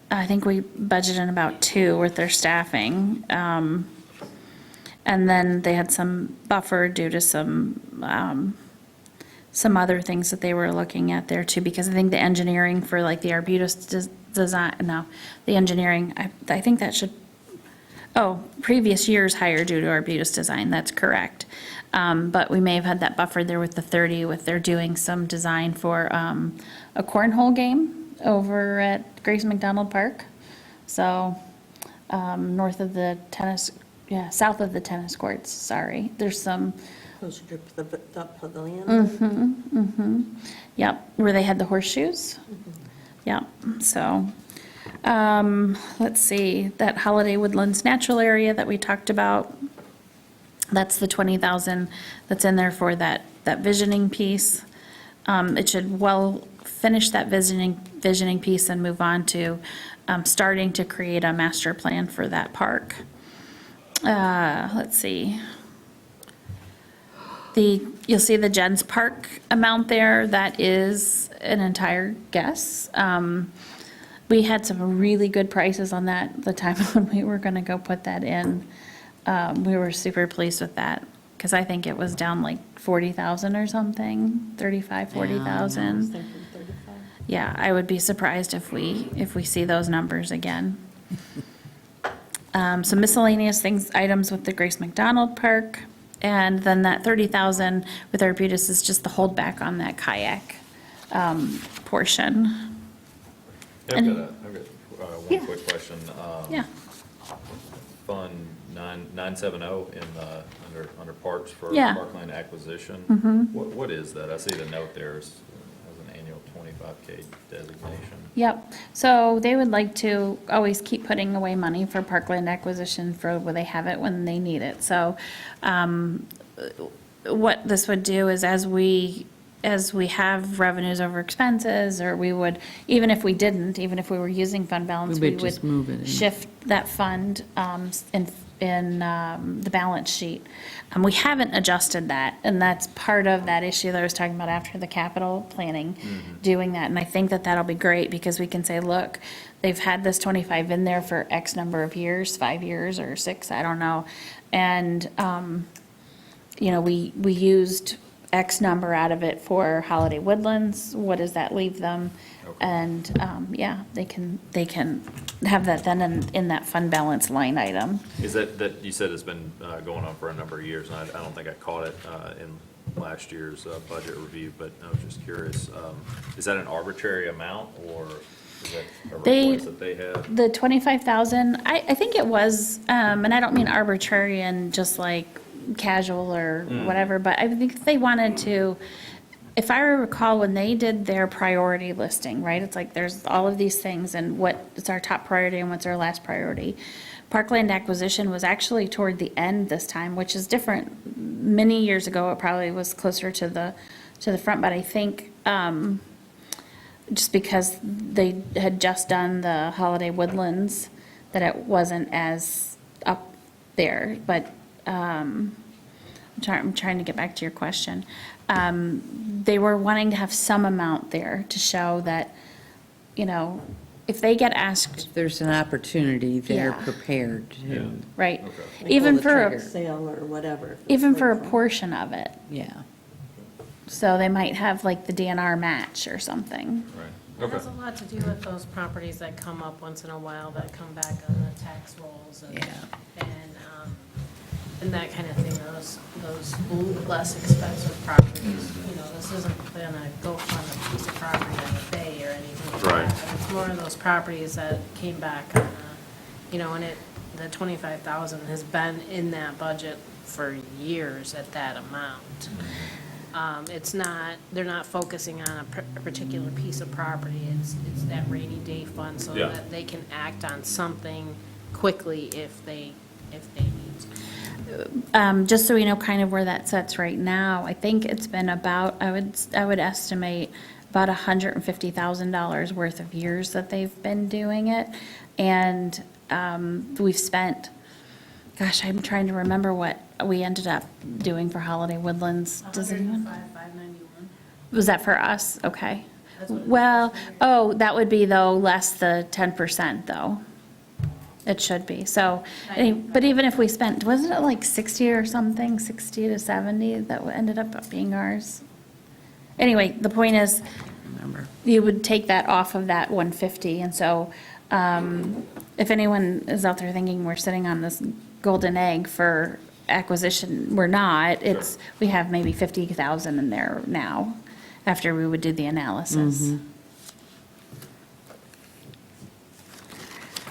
I think we budgeted in about 2 with their staffing. And then they had some buffer due to some other things that they were looking at there too, because I think the engineering for like the Arbutus design, no, the engineering, I think that should, oh, previous years higher due to Arbutus design, that's correct. But we may have had that buffer there with the 30, with they're doing some design for a cornhole game over at Grace McDonald Park. So, north of the tennis, south of the tennis courts, sorry. There's some, Closer to the pavilion. yep, where they had the horseshoes. Yep, so, let's see, that Holiday Woodlands natural area that we talked about, that's the 20,000 that's in there for that visioning piece. It should finish that visioning piece and move on to, starting to create a master plan for that park. Let's see. You'll see the Jens Park amount there, that is an entire guess. We had some really good prices on that the time when we were gonna go put that in. We were super pleased with that, because I think it was down like 40,000 or something, 35, 40,000. Thinking 35. Yeah, I would be surprised if we see those numbers again. Some miscellaneous items with the Grace McDonald Park, and then that 30,000 with Arbutus is just the holdback on that kayak portion. I've And- got Yeah. one quick question. Yeah, Fund 970 under Parks for Yeah. parkland acquisition. What is that? I see the note there as an annual 25K designation. yep. So they would like to always keep putting away money for parkland acquisition for where they have it when they need it. So what this would do is as we have revenues over expenses, or we would, even if we didn't, even if we were using fund balance, We we would just move it in. shift that fund in the balance sheet. We haven't adjusted that, and that's part of that issue that I was talking about after the capital planning, doing that. And I think that that'll be great, because we can say, look, they've had this 25 in there for X number of years, 5 years or 6, I don't know. And, we used X number out of it for Holiday Woodlands. What does that leave them? Okay. And, they can have that then in that fund balance line item. Is that you said it's been going on for a number of years, and I don't think I caught it in last year's budget review, but I was just curious. Is that an arbitrary amount, or is that a request that they have? The 25,000, I think it was, and I don't mean arbitrary and just like casual or whatever, but I think they wanted to, if I recall, when they did their priority listing, right, it's like there's all of these things and what's our top priority and what's our last priority. Parkland acquisition was actually toward the end this time, which is different. Many years ago, it probably was closer to the front, but I think, just because they had just done the Holiday Woodlands, that it wasn't as up there, but, I'm trying to get back to your question. They were wanting to have some amount there to show that, if they get asked, If there's an opportunity, they're Yeah. prepared Yeah. to, right? Okay. Even Pull the for, trigger. Sale or whatever. even for a portion of it. yeah. So they might have like the DNR match or something. Right. It Okay. has a lot to do with those properties that come up once in a while, that come back on the tax rolls and, Yeah. and that kind of thing, those less expensive properties. This isn't gonna go fund a piece of property on the bay or anything like Right. that. But it's more of those properties that came back on, and the 25,000 has been in that budget for years at that amount. They're not focusing on a particular piece of property, it's that rainy day fund, so Yeah. that they can act on something quickly if they need to. Just so we know kind of where that sits right now, I think it's been about, I would estimate about $150,000 worth of years that they've been doing it. And, we've spent, gosh, I'm trying to remember what we ended up doing for Holiday Woodlands. Does anyone? 105,591. Was that for us? Okay. That's what it Well, oh, that would be though less the 10% though. It should be, so, but even if we spent, wasn't it like 60 or something, 60 to 70 that ended up being ours? Anyway, the point is, Remember. you would take that off of that 150, and so, if anyone is out there thinking we're sitting on this golden egg for acquisition, we're not, it's, we have maybe 50,000 in there now, after we would do the analysis.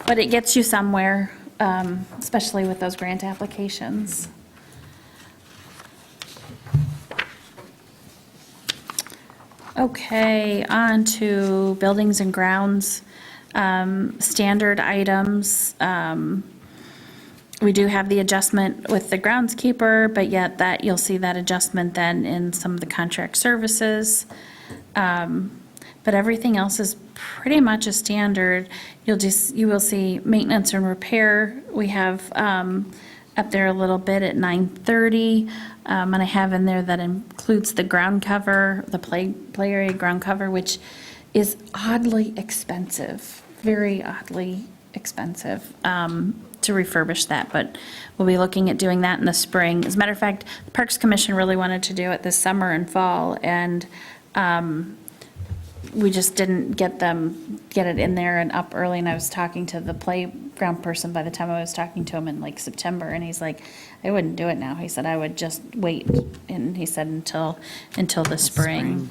But it gets you somewhere, especially with those grant applications. Okay, on to buildings and grounds, standard items. We do have the adjustment with the groundskeeper, but yet that, you'll see that adjustment then in some of the contract services. But everything else is pretty much a standard. You will see maintenance and repair, we have up there a little bit at 930. And I have in there that includes the ground cover, the play area ground cover, which is oddly expensive, very oddly expensive to refurbish that, but we'll be looking at doing that in the spring. As a matter of fact, the Parks Commission really wanted to do it this summer and fall, and we just didn't get it in there and up early, and I was talking to the playground person by the time I was talking to him in like September, and he's like, I wouldn't do it now. He said, I would just wait, and he said until the spring.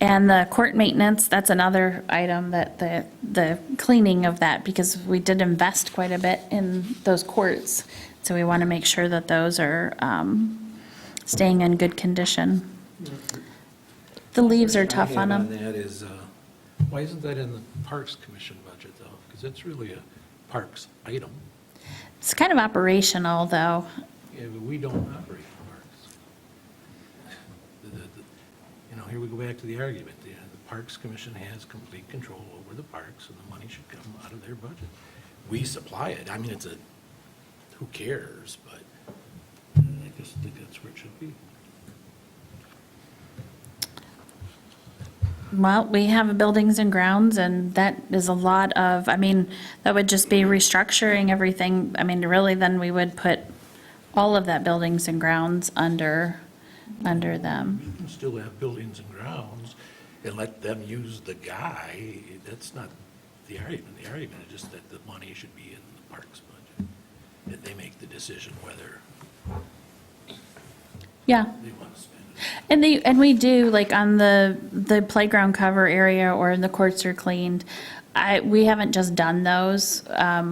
And the court maintenance, that's another item that the cleaning of that, because we did invest quite a bit in those courts. So we want to make sure that those are staying in good condition. The leaves are tough on them. That is, why isn't that in the Parks Commission budget though? Because it's really a Parks item. It's kind of operational, though. Yeah, but we don't operate parks. Here we go back to the argument. The Parks Commission has complete control over the parks, and the money should come out of their budget. We supply it. I mean, who cares, but I just think that's where it should be. Well, we have buildings and grounds, and that is a lot of, that would just be restructuring everything. Really, then we would put all of that buildings and grounds under them. You can still have buildings and grounds and let them use the guy. That's not the argument. The argument is just that the money should be in the parks budget. And they make the decision whether Yeah. they want to spend it. And we do, like on the playground cover area or the courts are cleaned, we haven't just done those.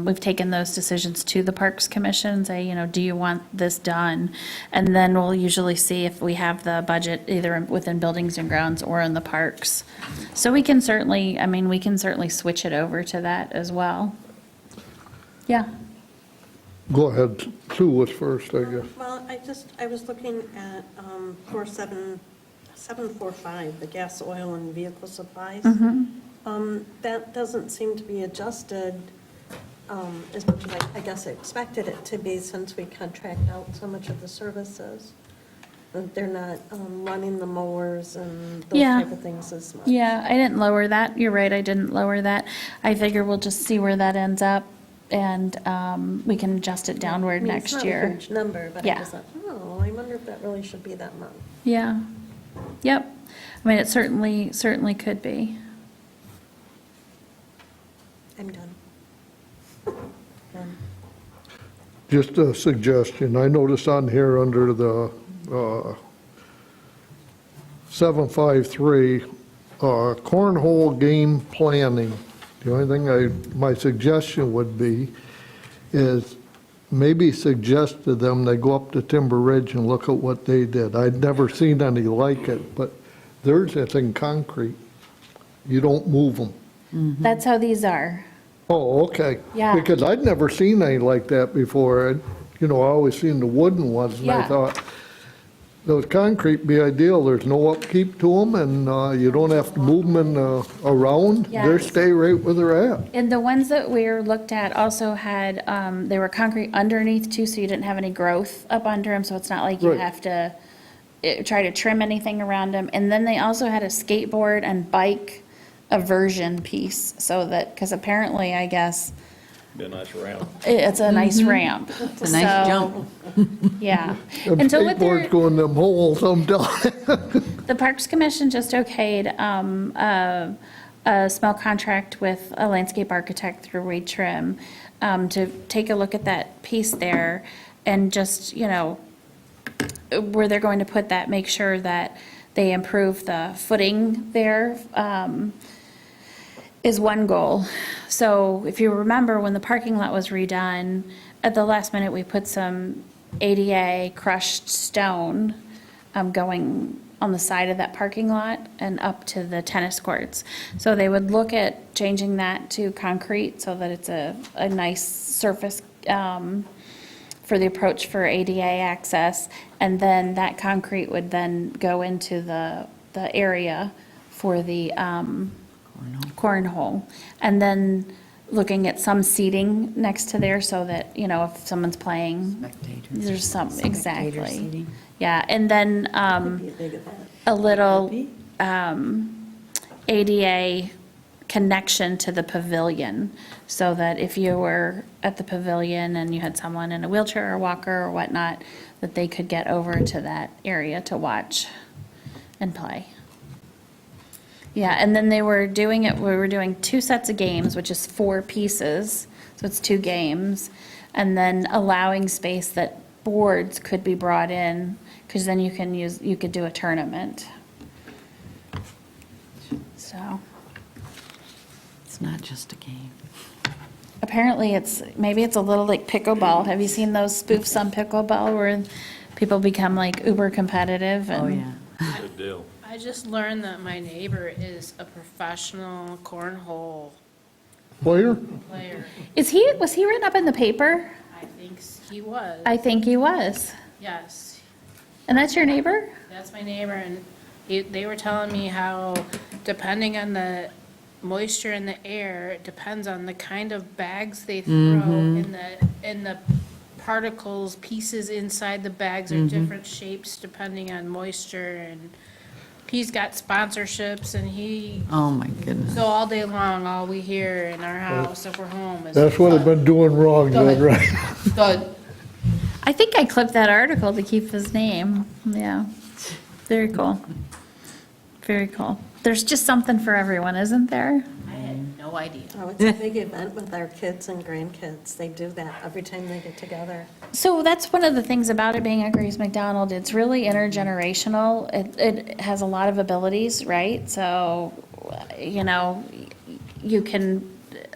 We've taken those decisions to the Parks Commission and say, do you want this done? And then we'll usually see if we have the budget either within buildings and grounds or in the parks. So we can certainly, switch it over to that as well. Yeah. Go ahead, Sue was first, I guess. Well, I was looking at 745, the gas, oil, and vehicle supplies. That doesn't seem to be adjusted as much as I guess I expected it to be, since we contract out so much of the services. They're not running the mowers and those Yeah. type of things as much. Yeah, I didn't lower that. You're right, I didn't lower that. I figure we'll just see where that ends up, and we can adjust it downward next It's year. not a huge number, but I Yeah. just thought, I wonder if that really should be that much. Yeah. Yep. It certainly could be. I'm done. Done. Just a suggestion, I noticed on here under the 753, cornhole game planning. The only thing my suggestion would be is maybe suggest to them they go up to Timber Ridge and look at what they did. I'd never seen any like it, but theirs is in concrete. You don't move them. That's how these are. Oh, okay. Yeah. Because I'd never seen any like that before. I always seen the wooden ones, and I Yeah. thought, those concrete be ideal. There's no upkeep to them, and you don't have to move them around. Yeah. They stay right where they're at. And the ones that we looked at also had, they were concrete underneath too, so you didn't have any growth up under them, so it's not like you Right. have to try to trim anything around them. And then they also had a skateboard and bike aversion piece, so that, because apparently, I guess, Be a nice round. it's a nice ramp. It's a nice jump. Yeah. Them And so what they're, skateboards go in them holes, I'm telling you. the Parks Commission just okayed a small contract with a landscape architect through Wade Trim to take a look at that piece there and just, you know, where they're going to put that, make sure that they improve the footing there, is one goal. So if you remember, when the parking lot was redone, at the last minute, we put some ADA crushed stone going on the side of that parking lot and up to the tennis courts. So they would look at changing that to concrete so that it's a nice surface for the approach for ADA access. And then that concrete would then go into the area for the cornhole. And then looking at some seating next to there so that, you know, if someone's playing, Spectators. there's some, Spectator exactly. seating. Yeah, and then Be a big event. a little ADA connection to the pavilion, so that if you were at the pavilion and you had someone in a wheelchair or walker or whatnot, that they could get over to that area to watch and play. Yeah, and then we were doing 2 sets of games, which is 4 pieces, so it's 2 games, and then allowing space that boards could be brought in, because then you could do a tournament. So, It's not just a game. apparently maybe it's a little like pickleball. Have you seen those spoofs on pickleball where people become like uber competitive? Oh, and- yeah. Good deal. I just learned that my neighbor is a professional cornhole Player? player. Was he written up in the paper? I think he was. I think he was. Yes, And that's your neighbor? that's my neighbor, and they were telling me how, depending on the moisture in the air, it depends on the kind of bags they throw in the particles, pieces inside the bags are different shapes depending on moisture, and he's got sponsorships, and Oh, my goodness. so all day long, all we hear in our house if we're home is. That's what I've been doing wrong then, right? Thud. I think I clipped that article to keep his name. Yeah. Very cool. Very cool. There's just something for everyone, isn't there? I had no idea. Oh, it's a big event with our kids and grandkids. They do that every time they get together. So that's one of the things about it being at Grace McDonald. It's really intergenerational. It has a lot of abilities, right? So, you know,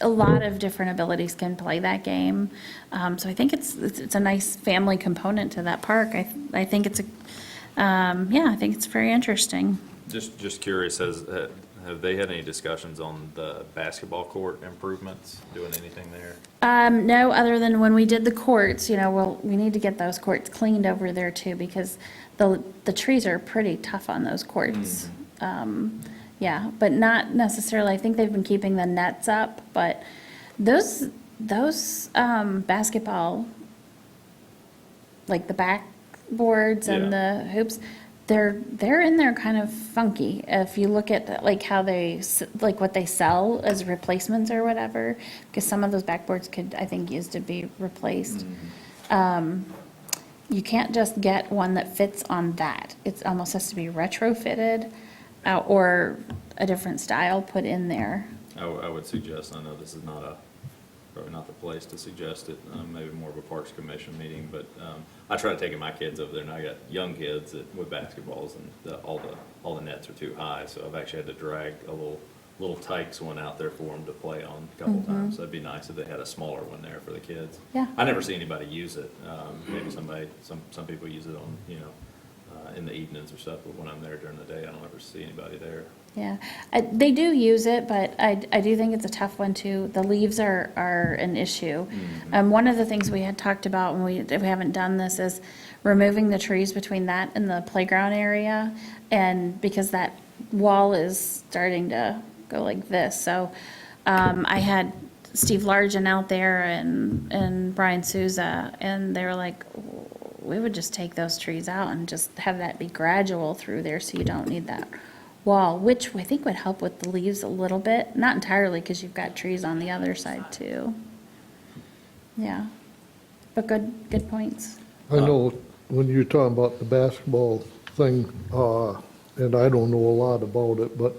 a lot of different abilities can play that game. So I think it's a nice family component to that park. I think I think it's very interesting. Just curious, have they had any discussions on the basketball court improvements, doing anything there? No, other than when we did the courts, you know, we need to get those courts cleaned over there too, because the trees are pretty tough on those courts. Yeah, but not necessarily, I think they've been keeping the nets up, but those basketball, like the backboards and the hoops, they're in there kind of funky. If you look at like how like what they sell as replacements or whatever, because some of those backboards could, I think, use to be replaced. You can't just get one that fits on that. It almost has to be retrofitted or a different style put in there. I would suggest, I know this is probably not the place to suggest it, maybe more of a Parks Commission meeting, but I try to take my kids over there, and I got young kids with basketballs, and all the nets are too high, so I've actually had to drag a little Tykes one out there for them to play on a couple times. So it'd be nice if they had a smaller one there for the kids. Yeah. I never see anybody use it. Maybe some people use it on, in the evenings or stuff, but when I'm there during the day, I don't ever see anybody there. Yeah, they do use it, but I do think it's a tough one too. The leaves are an issue. One of the things we had talked about when we haven't done this is removing the trees between that and the playground area, and because that wall is starting to go like this. So I had Steve Largen out there and Brian Souza, and they were like, we would just take those trees out and just have that be gradual through there, so you don't need that wall, which I think would help with the leaves a little bit, not entirely, because you've got trees on the other side too. Yeah, but good points. I know when you're talking about the basketball thing, and I don't know a lot about it, but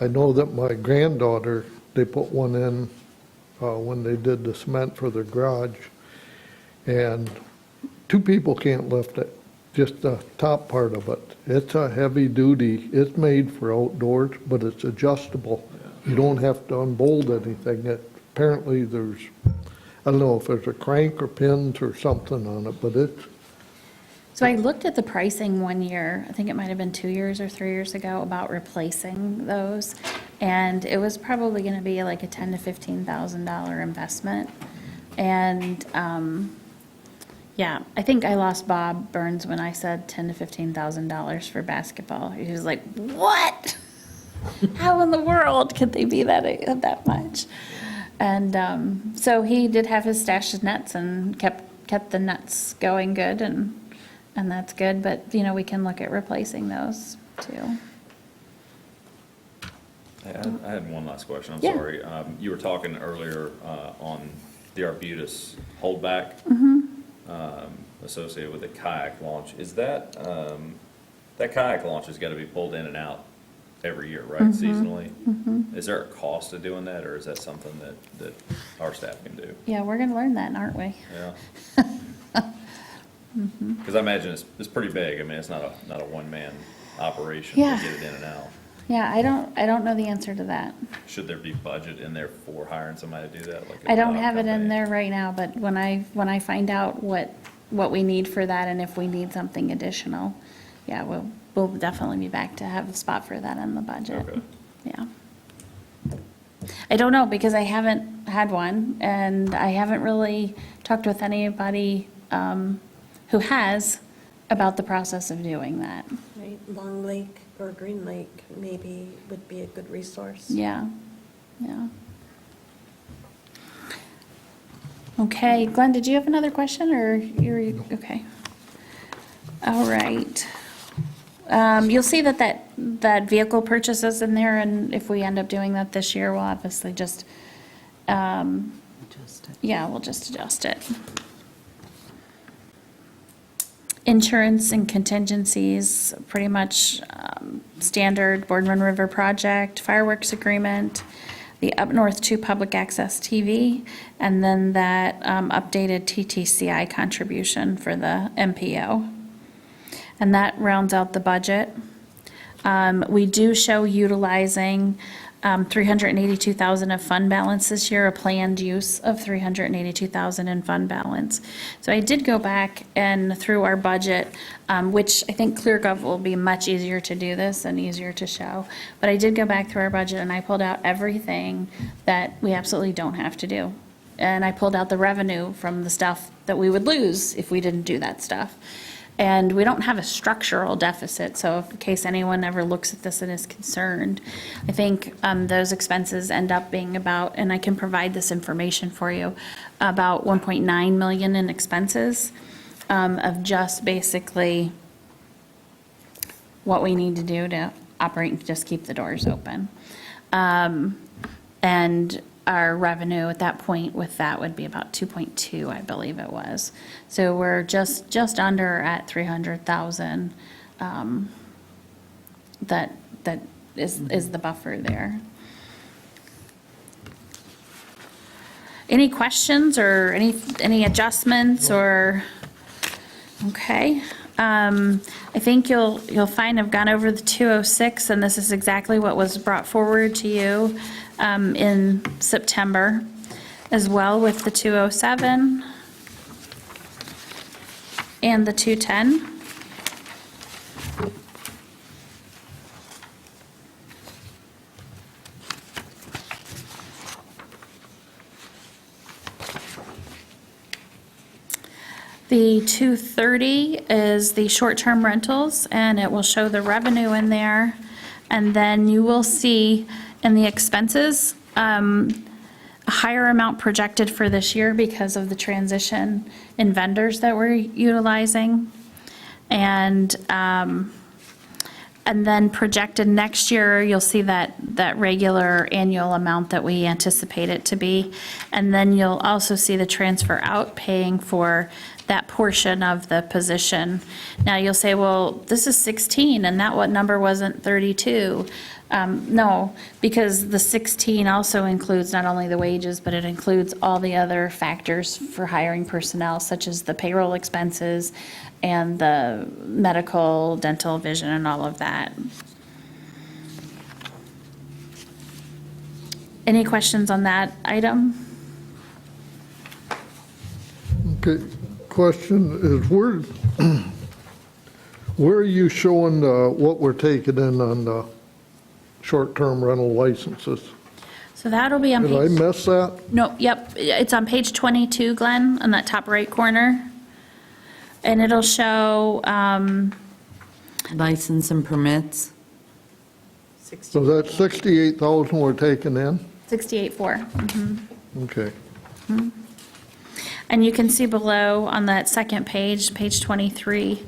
I know that my granddaughter, they put one in when they did the cement for their garage, and 2 people can't lift it, just the top part of it. It's a heavy duty, it's made for outdoors, but it's adjustable. You don't have to unbolt anything. Apparently there's, I don't know if there's a crank or pins or something on it, but it's, So I looked at the pricing one year, I think it might have been 2 years or 3 years ago, about replacing those. And it was probably gonna be like a $10,000 to $15,000 investment. And, yeah, I think I lost Bob Burns when I said $10,000 to $15,000 for basketball. He was like, what? How in the world could they be that much? And, so he did have his stash of nets and kept the nets going good, and that's good, but, you know, we can look at replacing those too. I had one last question, I'm Yeah. sorry. You were talking earlier on the Arbutus holdback associated with the kayak launch. Is that, that kayak launch has got to be pulled in and out every year, right, seasonally? Is there a cost to doing that, or is that something that our staff can do? Yeah, we're gonna learn that, aren't we? Yeah. Because I imagine it's pretty big. I mean, it's not a one-man operation to Yeah. get it in and out. Yeah, I don't know the answer to that. Should there be budget in there for hiring somebody to do that? Like a I don't job have it in company? there right now, but when I find out what we need for that, and if we need something additional, yeah, we'll definitely be back to have a spot for that in the budget. Okay. Yeah. I don't know, because I haven't had one, and I haven't really talked with anybody who has about the process of doing that. Right, Long Lake or Green Lake maybe would be a good resource. Yeah, yeah. Okay, Glenn, did you have another question, or you're, okay. All right. You'll see that vehicle purchase is in there, and if we end up doing that this year, we'll obviously just, Just it. yeah, we'll just adjust it. Insurance and contingencies, pretty much standard Boardman River project, fireworks agreement, the Up North 2 public access TV, and then that updated TTCI contribution for the MPO. And that rounds out the budget. We do show utilizing $382,000 of fund balance this year, a planned use of $382,000 in fund balance. So I did go back and through our budget, which I think ClearGov will be much easier to do this and easier to show. But I did go back through our budget and I pulled out everything that we absolutely don't have to do. And I pulled out the revenue from the stuff that we would lose if we didn't do that stuff. And we don't have a structural deficit, so in case anyone ever looks at this and is concerned, I think those expenses end up being about, and I can provide this information for you, about 1.9 million in expenses of just basically what we need to do to operate and just keep the doors open. And our revenue at that point with that would be about 2.2, I believe it was. So we're just under at 300,000. That is the buffer there. Any questions or any adjustments or, okay. I think you'll find I've gone over the 206, and this is exactly what was brought forward to you in September, as well with the 207 and the 210. The 230 is the short-term rentals, and it will show the revenue in there. And then you will see in the expenses, a higher amount projected for this year because of the transition in vendors that we're utilizing. And then projected next year, you'll see that regular annual amount that we anticipate it to be. And then you'll also see the transfer out paying for that portion of the position. Now, you'll say, well, this is 16, and that what number wasn't 32? No, because the 16 also includes not only the wages, but it includes all the other factors for hiring personnel, such as the payroll expenses and the medical, dental, vision, and all of that. Any questions on that item? Okay, question is, where are you showing what we're taking in on the short-term rental licenses? So that'll be on Did I page, miss that? no, yep, it's on page 22, Glenn, on that top right corner. And it'll show, License and permits. So that's 68,000 we're taking in? 68.4. Okay. And you can see below on that second page, page 23,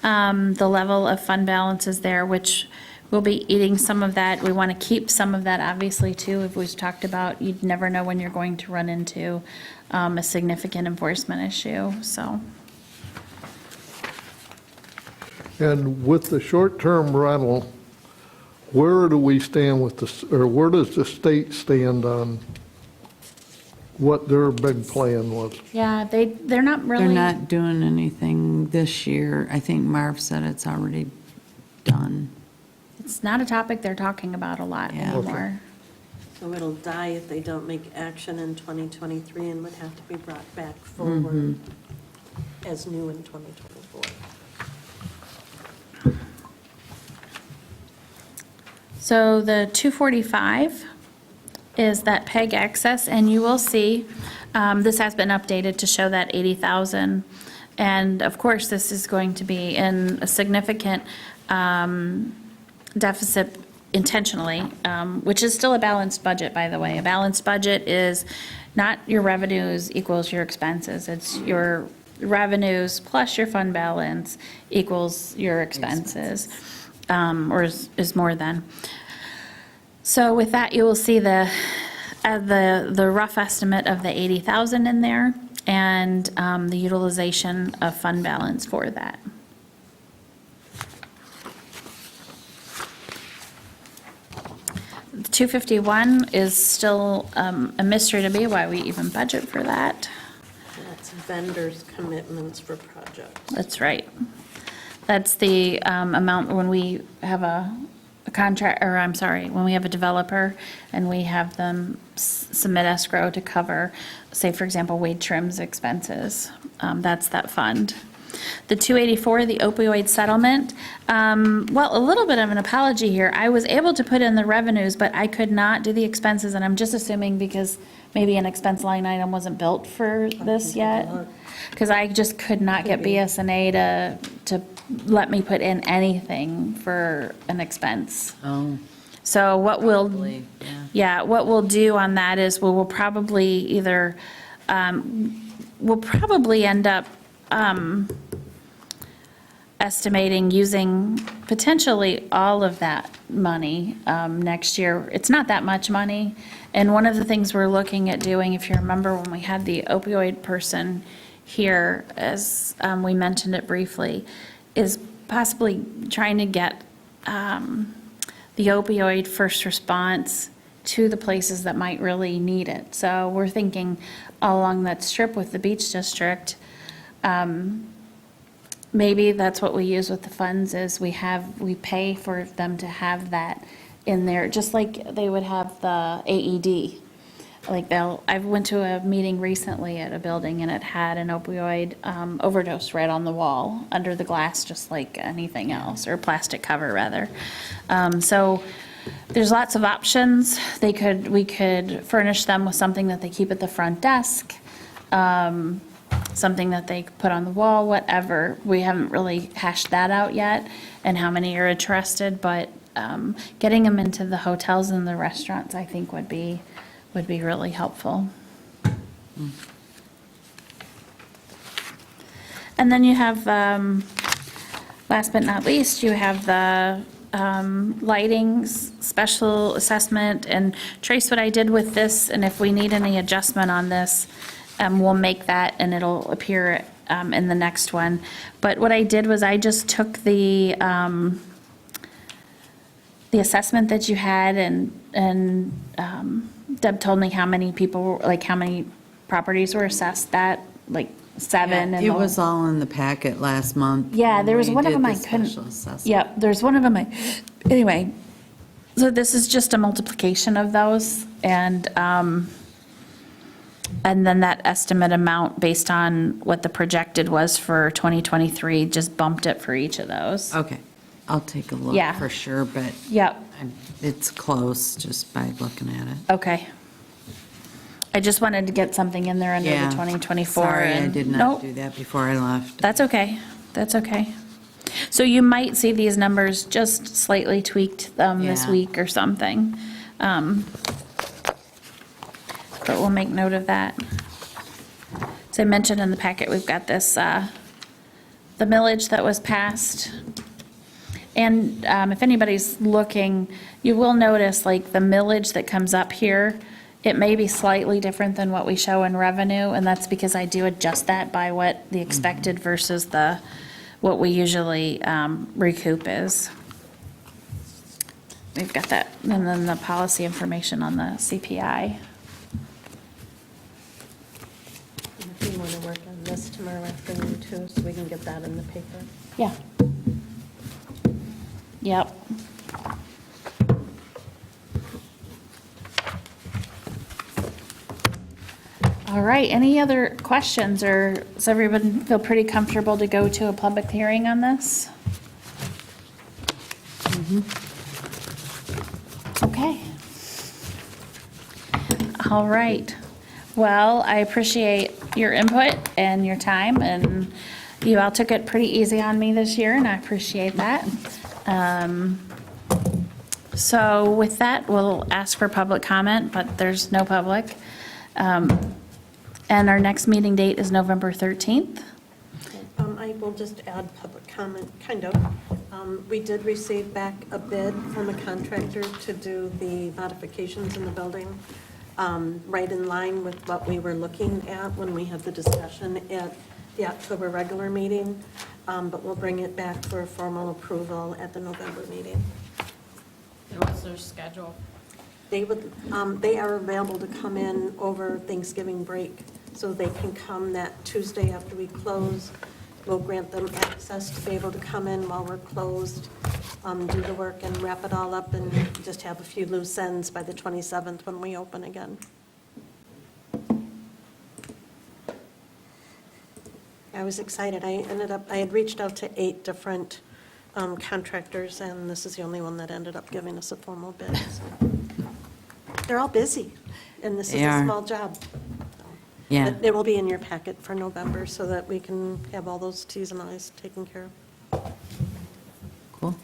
the level of fund balances there, which we'll be eating some of that. We want to keep some of that, obviously, too. If we've talked about, you'd never know when you're going to run into a significant enforcement issue, so. And with the short-term rental, where do we stand with this, or where does the state stand on what their big plan was? Yeah, they're not really. They're not doing anything this year. I think Marv said it's already done. It's not a topic they're talking about a lot Yeah. anymore. So it'll die if they don't make action in 2023 and would have to be brought back forward as new in 2024. So the 245 is that PEG access, and you will see, this has been updated to show that 80,000. And of course, this is going to be in a significant deficit intentionally, which is still a balanced budget, by the way. A balanced budget is not your revenues equals your expenses. It's your revenues plus your fund balance equals your expenses, or is more than. So with that, you will see the rough estimate of the 80,000 in there, and the utilization of fund balance for that. The 251 is still a mystery to me why we even budget for that. That's vendors' commitments for projects. That's right. That's the amount when we have a contract, or I'm sorry, when we have a developer and we have them submit escrow to cover, say, for example, weed trims expenses. That's that fund. The 284, the opioid settlement, well, a little bit of an apology here. I was able to put in the revenues, but I could not do the expenses, and I'm just assuming because maybe an expense line item wasn't built for this yet. Because I just could not get BSNA to let me put in anything for an expense. Oh, So what we'll, probably, yeah. yeah, what we'll do on that is we'll probably either, we'll probably end up estimating using potentially all of that money next year. It's not that much money. And one of the things we're looking at doing, if you remember when we had the opioid person here, as we mentioned it briefly, is possibly trying to get the opioid first response to the places that might really need it. So we're thinking all along that strip with the beach district, maybe that's what we use with the funds is we pay for them to have that in there, just like they would have the AED. Like I went to a meeting recently at a building and it had an opioid overdose right on the wall, under the glass, just like anything else, or plastic cover rather. So there's lots of options. We could furnish them with something that they keep at the front desk, something that they put on the wall, whatever. We haven't really hashed that out yet and how many are interested, but getting them into the hotels and the restaurants, I think would be would be really helpful. And then you have, last but not least, you have the lighting special assessment. And Trace, what I did with this, and if we need any adjustment on this, we'll make that and it'll appear in the next one. But what I did was I just took the assessment that you had, and Deb told me how many people, like how many properties were assessed that, like 7. Yeah, and it the- was all in the packet last month. Yeah, when there was we one of did them the I couldn't. special assessment. Yep, there's one of them anyway, so this is just a multiplication of those, and then that estimate amount based on what the projected was for 2023, just bumped it for each of those. Okay, I'll take a look Yeah. for sure, but Yep, it's close just by looking at it. okay. I just wanted to get something in there under the Yeah. 2024. Sorry, I and- did not Nope. do that before I left. That's okay, that's okay. So you might see these numbers just slightly tweaked this Yeah. week or something. But we'll make note of that. As I mentioned in the packet, we've got this, the millage that was passed. And if anybody's looking, you will notice like the millage that comes up here, it may be slightly different than what we show in revenue, and that's because I do adjust that by what the expected versus what we usually recoup is. We've got that, and then the policy information on the CPI. If you want to work on this tomorrow afternoon too, so we can get that in the paper. Yeah. Yep. All right, any other questions, or does everyone feel pretty comfortable to go to a public hearing on this? Okay. All right. Well, I appreciate your input and your time, and you all took it pretty easy on me this year, and I appreciate that. So with that, we'll ask for public comment, but there's no public. And our next meeting date is November 13th. I will just add public comment, kind of. We did receive back a bid from a contractor to do the modifications in the building, right in line with what we were looking at when we had the discussion at the October regular meeting, but we'll bring it back for formal approval at the November meeting. And what's their schedule? They are available to come in over Thanksgiving break, so they can come that Tuesday after we close. We'll grant them access to be able to come in while we're closed, do the work and wrap it all up, and just have a few loose ends by the 27th when we open again. I was excited. I had reached out to 8 different contractors, and this is the only one that ended up giving us a formal bid. So they're all busy, and this is They a are. small job. Yeah, But it will be in your packet for November so that we can have all those Ts and Is taken care of. cool.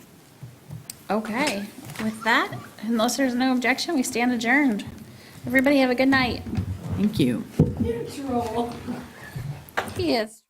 Okay, with that, unless there's no objection, we stand adjourned. Everybody have a good night. Thank you. Yes.